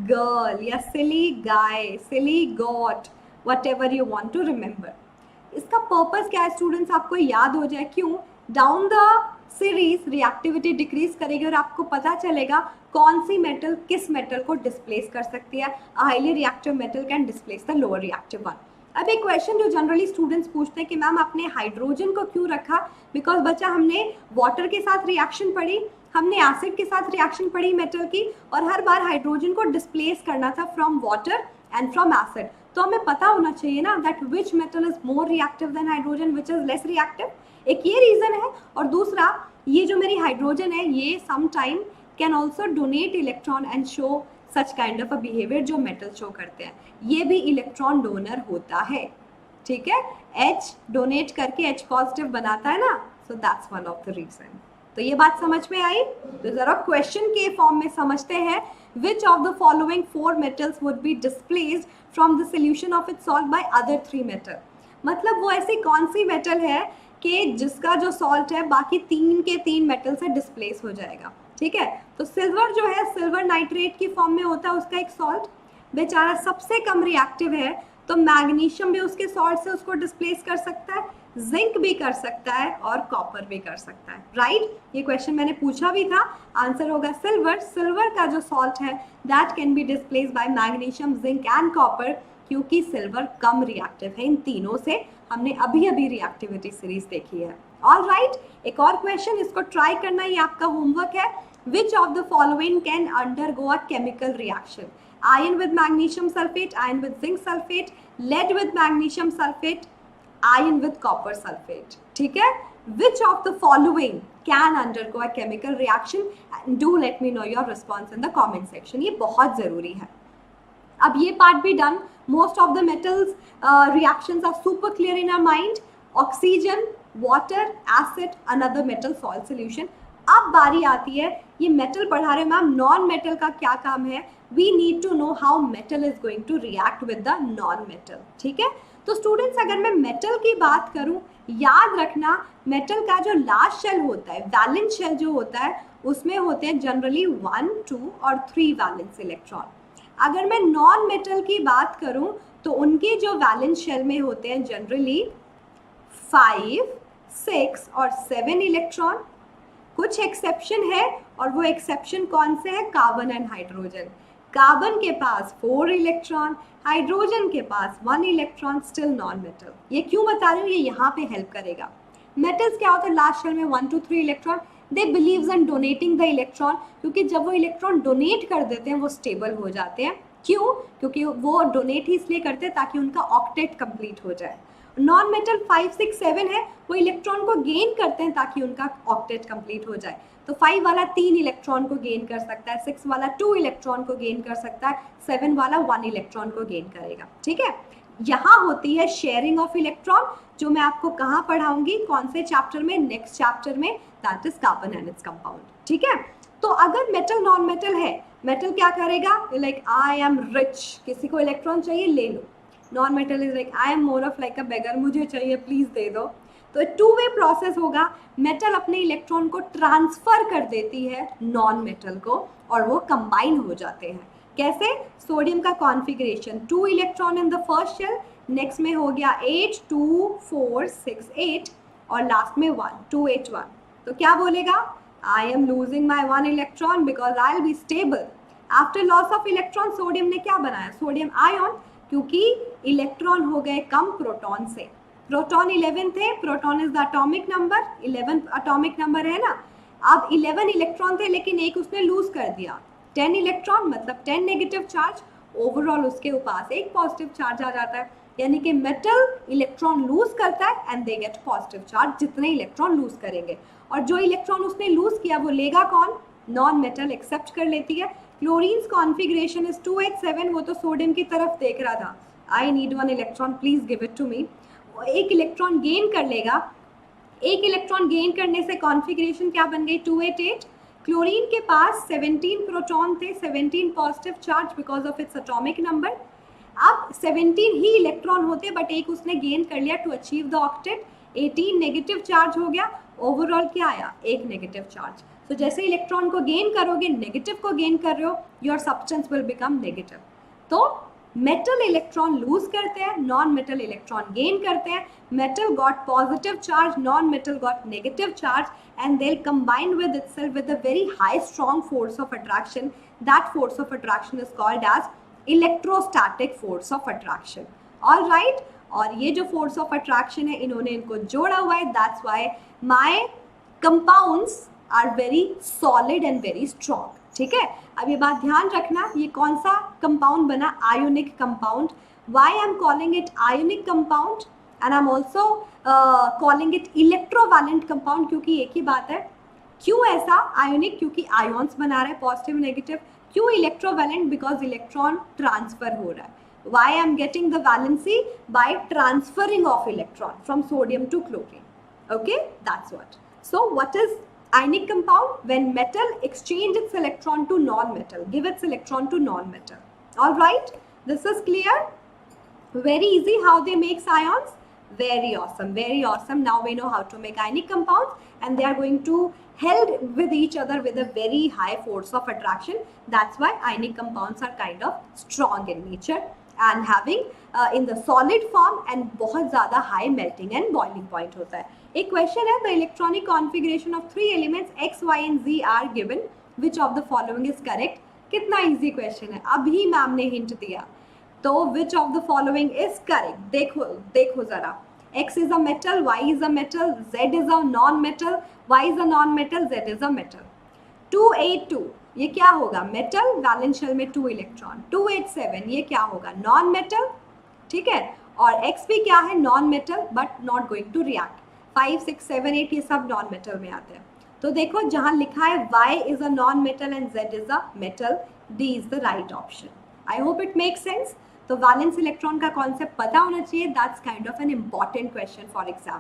girl या silly guy, silly goat, whatever you want to remember. इसका पर्पस क्या है स्टूडेंट्स? आपको याद हो जाए. क्यों? Down the series reactivity decrease करेगी और आपको पता चलेगा कौन सी मेटल किस मेटल को डिस्प्लेस कर सकती है. Highly reactive metal can displace the lower reactive one. अब एक क्वेश्चन जो जनरली स्टूडेंट्स पूछते हैं कि मैम आपने हाइड्रोजन को क्यों रखा? बिकॉज बच्चा हमने वाटर के साथ रिएक्शन पढ़ी, हमने एसिड के साथ रिएक्शन पढ़ी मेटल की, और हर बार हाइड्रोजन को डिस्प्लेस करना था from water and from acid. तो हमें पता होना चाहिए ना that which metal is more reactive than hydrogen, which is less reactive. एक ये रीजन है. और दूसरा, ये जो मेरी हाइड्रोजन है ये some time can also donate electron and show such kind of a behaviour जो मेटल शो करते हैं. ये भी इलेक्ट्रॉन डोनर होता है. ठीक है, H डोनेट करके H पॉजिटिव बनाता है ना, so that's one of the reason. तो ये बात समझ में आई? तो जरा क्वेश्चन के फॉर्म में समझते हैं. विच of the following 4 metals would be displaced from the solution of its salt by other 3 metal. मतलब वो ऐसी कौन सी मेटल है कि जिसका जो सॉल्ट है बाकी 3 के 3 मेटल से डिस्प्लेस हो जाएगा. ठीक है, तो सिल्वर जो है सिल्वर नाइट्रेट की फॉर्म में होता है, उसका एक सॉल्ट बेचारा सबसे कम रिएक्टिव है, तो मैग्नीशियम भी उसके सॉल्ट से उसको डिस्प्लेस कर सकता है, जिंक भी कर सकता है और कॉपर भी कर सकता है. राइट, ये क्वेश्चन मैंने पूछा भी था. आंसर होगा सिल्वर. सिल्वर का जो सॉल्ट है that can be displace bye magnesium, zinc and copper, क्योंकि सिल्वर कम रिएक्टिव है इन तीनों से. हमने अभी अभी रिएक्टिविटी सीरीज देखी है. ऑल राइट, एक और क्वेश्चन, इसको ट्राई करना, ये आपका होमवर्क है. Which of the following can undergo a chemical reaction? Iron with magnesium sulphate, iron with zinc sulphate, lead with magnesium sulphate, iron with copper sulphate. ठीक है, which of the following can undergo a chemical reaction? Do let me know your response in the comment section. ये बहुत जरूरी है. अब ये part भी done. Most of the metals reactions are super clear in our mind. Oxygen, water, acid, another metal salt solution. अब बारी आती है, ये मेटल पढ़ा रहे मैम, नॉन मेटल का क्या काम है? We need to know how metal is going to react with the non metal. ठीक है, तो स्टूडेंट्स अगर मैं मेटल की बात करूं, याद रखना मेटल का जो लास्ट शेल होता है, वैलेंस शेल जो होता है, उसमें होते हैं जनरली 1, 2 और 3 वैलेंस इलेक्ट्रॉन. अगर मैं नॉन मेटल की बात करूं तो उनके जो वैलेंस शेल में होते हैं जनरली 5, 6 और 7 इलेक्ट्रॉन. कुछ एक्सेप्शन है, और वो एक्सेप्शन कौन से है? Carbon and hydrogen. कार्बन के पास 4 इलेक्ट्रॉन, हाइड्रोजन के पास 1 इलेक्ट्रॉन, स्टिल नॉन मेटल. ये क्यों बता रही हूँ? ये यहाँ पे हेल्प करेगा. मेटल्स क्या होता है? लास्ट शेल में 1 to 3 electron. They believes in donating the electron, क्योंकि जब वो इलेक्ट्रॉन डोनेट कर देते हैं वो स्टेबल हो जाते हैं. क्यों? क्योंकि वो डोनेट ही इसलिए करते हैं ताकि उनका ऑक्टेट कंप्लीट हो जाए. नॉन मेटल 5, 6, 7 है, वो इलेक्ट्रॉन को गेन करते हैं ताकि उनका ऑक्टेट कंप्लीट हो जाए. तो 5 वाला 3 इलेक्ट्रॉन को गेन कर सकता है, 6 वाला 2 इलेक्ट्रॉन को गेन कर सकता है, 7 वाला 1 इलेक्ट्रॉन को गेन करेगा. ठीक है, यहाँ होती है शेयरिंग ऑफ इलेक्ट्रॉन, जो मैं आपको कहाँ पढ़ाऊंगी, कौन से चैप्टर में? नेक्स्ट चैप्टर में, that is carbon and its compound. ठीक है, तो अगर मेटल नॉन मेटल है, मेटल क्या करेगा? लाइक आई एम रिच, किसी को इलेक्ट्रॉन चाहिए ले लो. Non metal is like I am more of like a beggar, मुझे चाहिए प्लीज दे दो. तो 2-वे प्रोसेस होगा. मेटल अपने इलेक्ट्रॉन को ट्रांसफर कर देती है नॉन मेटल को और वो कंबाइन हो जाते हैं. कैसे? सोडियम का configuration 2 electron in the first shell, next में हो गया 8, 2, 4, 6, 8 और लास्ट में 1, 2, 8, 1. तो क्या बोलेगा? I am losing my 1 electron because I will be stable. After loss of electron sodium ने क्या बनाया? सोडियम आयन, क्योंकि इलेक्ट्रॉन हो गए कम प्रोटॉन से. प्रोटॉन 11 थे, proton is the atomic number, 11 atomic number है ना. अब 11 इलेक्ट्रॉन थे लेकिन एक उसने लूज कर दिया, 10 इलेक्ट्रॉन मतलब 10 नेगेटिव चार्ज, ओवरऑल उसके पास एक पॉजिटिव चार्ज आ जाता है, यानी कि मेटल इलेक्ट्रॉन लूज करता है and they get positive charge जितने इलेक्ट्रॉन लूज करेंगे, और जो इलेक्ट्रॉन उसने लूज किया वो लेगा कौन, नॉन मेटल एक्सेप्ट कर लेती है। क्लोरीन्स कॉन्फ़िगरेशन इज 287, वो तो सोडियम की तरफ देख रहा था, I need 1 electron please give it to me. एक इलेक्ट्रॉन गेन कर लेगा, एक इलेक्ट्रॉन गेन करने से कॉन्फ़िगरेशन क्या बन गई, 288। क्लोरीन के पास 17 प्रोटॉन थे, 17 positive charge because of its atomic number. अब 17 ही इलेक्ट्रॉन होते बट एक उसने गेन कर लिया to achieve the octet, 18 negative charge हो गया, ओवरऑल क्या आया, एक नेगेटिव चार्ज। तो जैसे इलेक्ट्रॉन को गेन करोगे, नेगेटिव को गेन कर रहे हो, your substance will become negative. तो मेटल इलेक्ट्रॉन लूज करते हैं, नॉन मेटल इलेक्ट्रॉन गेन करते हैं, metal got positive charge, non metal got negative charge, and they'll combine with itself with a very high strong force of attraction. That force of attraction is called as electrostatic force of attraction. All right, और ये जो force of attraction है इन्होंने इनको जोड़ा हुआ है, that's why my compounds are very solid and very strong. ठीक है, अब ये बात ध्यान रखना, ये कौन सा कंपाउंड बना, ionic compound. Why I'm calling it ionic compound and I'm also calling it electrovalent compound, क्योंकि एक ही बात है। क्यों ऐसा आयोनिक, क्योंकि आयोन्स बना रहा है पॉजिटिव नेगेटिव। क्यों इलेक्ट्रोवैलेंट, बिकॉज इलेक्ट्रॉन ट्रांसफर हो रहा है। Why I am getting the valency, by transferring of electron from sodium to chlorine. Okay, that's what. So what is ionic compound? When metal exchange its electron to non-metal, give its electron to non-metal. All right, this is clear. Very easy how they make ions. Very awesome, very awesome. Now we know how to make ionic compounds, and they are going to held with each other with a very high force of attraction. That's why ionic compounds are kind of strong in nature and having in the solid form and बहुत ज़्यादा high melting and boiling point होता है। एक question है, the electronic configuration of 3 elements x, y and z are given. Which of the following is correct? कितना easy question है, अभी ma'am ने hint दिया। तो which of the following is correct? देखो जरा, x is a metal, y is a metal, z is a non-metal, y is a non-metal, z is a metal. 282 ये क्या होगा, मेटल, वैलेंस शेल में 2 electron. 287 ये क्या होगा, नॉन मेटल, ठीक है, और x भी क्या है, non metal but not going to react. 5, 6, 7, 8 ये सब नॉन मेटल में आते हैं। तो देखो जहाँ लिखा है y is a non-metal and z is a metal, D is the right option. I hope it makes sense. तो वैलेंस इलेक्ट्रॉन का कॉन्सेप्ट पता होना चाहिए, that's kind of an important question for exam.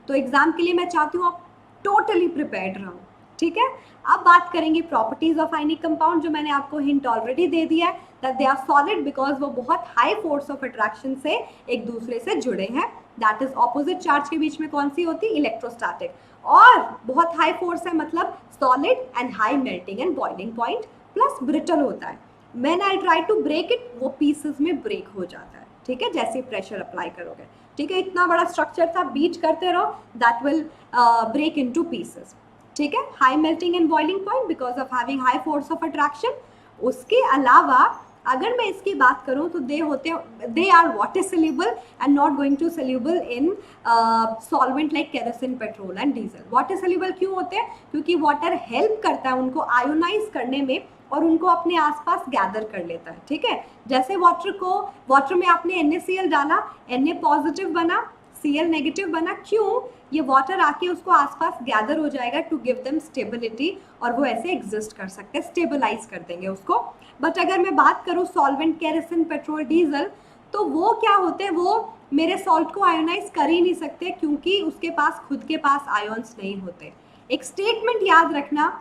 तो एग्जाम के लिए मैं चाहती हूँ आप टोटली प्रिपेयर्ड रहो, ठीक है। अब बात करेंगे प्रॉपर्टीज ऑफ आयनिक कंपाउंड, जो मैंने आपको हिंट ऑलरेडी दे दिया है, that they are solid because वो बहुत हाई फोर्स ऑफ अट्रैक्शन से एक दूसरे से जुड़े हैं। दैट इज ऑपोजिट चार्ज के बीच में कौन सी होती है, इलेक्ट्रोस्टैटिक, और बहुत हाई फोर्स है मतलब solid and high melting and boiling point, plus brittle होता है। When I try to break it, वो पीसेस में ब्रेक हो जाता है, ठीक है, जैसे प्रेशर अप्लाई करोगे, ठीक है। इतना बड़ा स्ट्रक्चर था, बीट करते रहो, that will break into pieces, ठीक है। High melting and boiling point because of having high force of attraction. उसके अलावा अगर मैं इसकी बात करूँ तो they are water soluble and not going to soluble in solvent like kerosene, petrol and diesel. Water soluble क्यों होते हैं, क्योंकि वाटर हेल्प करता है उनको आयोनाइज करने में और उनको अपने आसपास गैदर कर लेता है, ठीक है। जैसे वाटर में आपने NaCl डाला, Na पॉजिटिव बना, Cl नेगेटिव बना, क्यों, ये वाटर आके उसको आसपास गैदर हो जाएगा टू गिव देम स्टेबिलिटी, और वो ऐसे एग्जिस्ट कर सकते हैं, स्टेबलाइज कर देंगे उसको। बट अगर मैं बात करूँ सॉल्वेंट, केरोसिन, पेट्रोल, डीजल, तो वो क्या होते हैं, वो मेरे सॉल्ट को आयोनाइज कर ही नहीं सकते क्योंकि उसके पास खुद के पास आयोन्स नहीं होते। एक स्टेटमेंट याद रखना,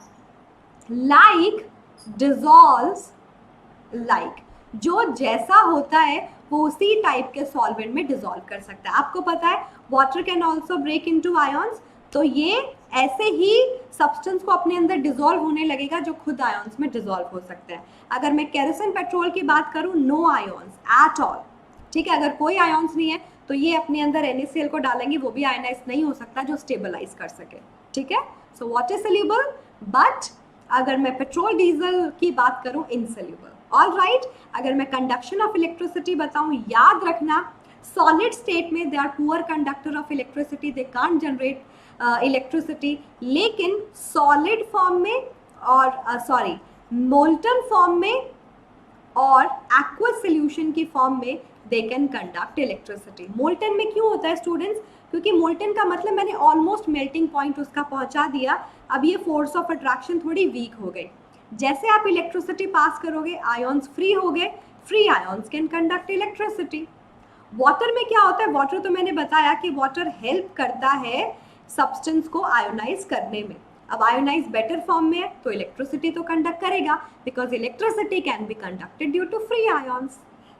लाइक dissolves like, जो जैसा होता है वो उसी टाइप के सॉल्वेंट में डिसॉल्व कर सकता है। आपको पता है water can also break into ions, तो ये ऐसे ही सब्सटेंस को अपने अंदर डिसॉल्व होने लगेगा जो खुद आयॉन्स में डिसॉल्व हो सकते हैं। अगर मैं केरोसिन, पेट्रोल की बात करूँ, नो आयॉन्स एट ऑल, ठीक है, अगर कोई आयॉन्स नहीं है तो ये अपने अंदर NaCl को डालेंगे, वो भी आयनाइज नहीं हो सकता जो स्टेबलाइज कर सके, ठीक है। सो वाटर सोल्यूबल, बट अगर मैं पेट्रोल, डीजल की बात करूं, इनसोल्यूबल। ऑल राइट, अगर मैं कंडक्शन ऑफ इलेक्ट्रिसिटी बताऊं, याद रखना सॉलिड स्टेट में they are poor conductor of electricity, they can't generate electricity, लेकिन सॉलिड फॉर्म में और मोल्टन फॉर्म में और एक्वस सोल्यूशन की फॉर्म में they can conduct electricity. Molten में क्यों होता है स्टूडेंट्स? क्योंकि मोल्टन का मतलब मैंने ऑलमोस्ट मेल्टिंग पॉइंट उसका पहुंचा दिया, अब ये फोर्स ऑफ अट्रैक्शन थोड़ी वीक हो गई। जैसे आप इलेक्ट्रिसिटी पास करोगे आयोन्स फ्री हो गए, free ions can conduct electricity. Water में क्या होता है? वाटर तो मैंने बताया कि वाटर हेल्प करता है सब्सटेंस को आयोनाइज करने में। अब आयोनाइज बेटर फॉर्म में है तो इलेक्ट्रिसिटी तो कंडक्ट करेगा, because electricity can be conducted due to free ions.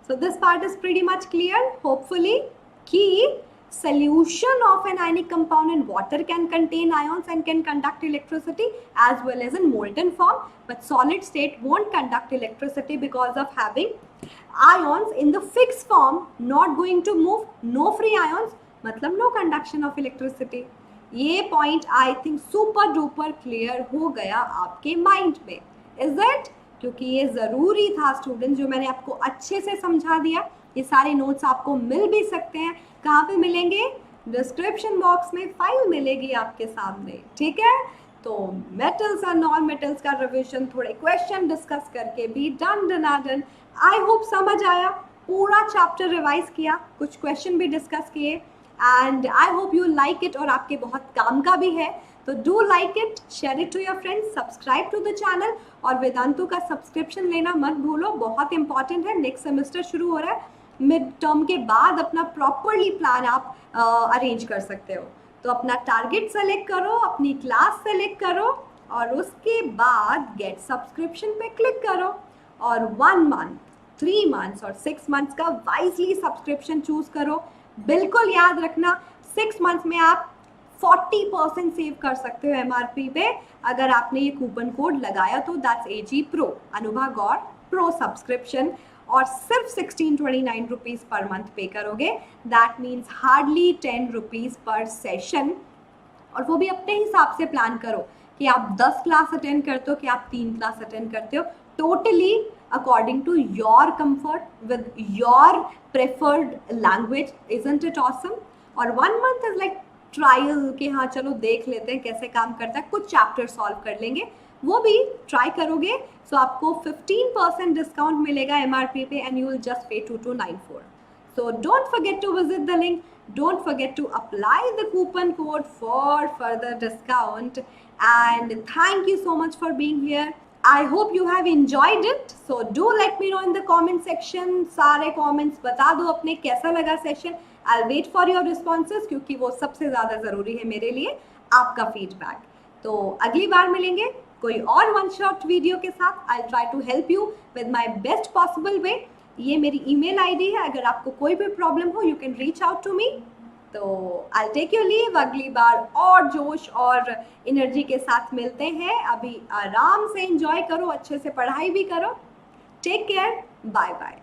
So this part is pretty much clear hopefully कि solution of an ionic compound in water can contain ions and can conduct electricity as well as in molten form, but solid state won't conduct electricity because of having ions in the fixed form, not going to move, no free ions, मतलब no conduction of electricity। ये point I think super duper clear हो गया आपके mind में, is it? क्योंकि ये ज़रूरी था स्टूडेंट्स, जो मैंने आपको अच्छे से समझा दिया। ये सारे नोट्स आपको मिल भी सकते हैं, कहाँ पे मिलेंगे? डिस्क्रिप्शन बॉक्स में फाइल मिलेगी आपके सामने, ठीक है? तो मेटल्स और नॉन मेटल्स का रिवीजन, थोड़े क्वेश्चन डिस्कस करके भी डन डनाडन। आई होप समझ आया, पूरा चैप्टर रिवाइज किया, कुछ क्वेश्चन भी डिस्कस किए, and I hope you like it, और आपके बहुत काम का भी है। तो do like it, share it to your friends, subscribe to the channel, और वेदांतु का सब्सक्रिप्शन लेना मत भूलो, बहुत इंपॉर्टेंट है। नेक्स्ट सेमेस्टर शुरू हो रहा है, मिड टर्म के बाद अपना प्रॉपरली प्लान आप अरेंज कर सकते हो। तो अपना टारगेट सेलेक्ट करो, अपनी क्लास सेलेक्ट करो, और उसके बाद गेट सब्सक्रिप्शन पे क्लिक करो, और 1 मंथ, 3 मंथ्स और 6 मंथ्स का वाइजली सब्सक्रिप्शन चूज करो। बिल्कुल याद रखना, 6 मंथ्स में आप 40% सेव कर सकते हो MRP पे, अगर आपने ये कूपन कोड लगाया तो। That's AG Pro, Anubha Gaur pro subscription, और सिर्फ 1629 रुपीज़ पर मंथ पे करोगे। दैट मीन्स हार्डली 10 रुपीज़ पर सेशन, और वो भी अपने हिसाब से प्लान करो कि आप 10 क्लास अटेंड करते हो कि आप 3 क्लास अटेंड करते हो, totally according to your comfort with your preferred language. Isn't it awesome? और 1 मंथ इज लाइक ट्रायल कि हाँ चलो देख लेते हैं कैसे काम करता है, कुछ चैप्टर सॉल्व कर लेंगे, वो भी ट्राई करोगे। सो आपको 15% डिस्काउंट मिलेगा MRP पे, and you will just pay 2294। So don't forget to visit the link, don't forget to apply the coupon code for further discount, and thank you so much for being here. I hope you have enjoyed it. So do let me know in the comment section. सारे comments बता दो अपने, कैसा लगा session. I'll wait for your responses, क्योंकि वो सबसे ज़्यादा ज़रूरी है मेरे लिए, आपका फीडबैक। तो अगली बार मिलेंगे कोई और वन शॉट वीडियो के साथ। I'll try to help you with my best possible way. ये मेरी email ID है, अगर आपको कोई भी प्रॉब्लम हो you can reach out to me. तो I'll take your leave, अगली बार और जोश और एनर्जी के साथ मिलते हैं। अभी आराम से एंजॉय करो, अच्छे से पढ़ाई भी करो। Take care, bye bye.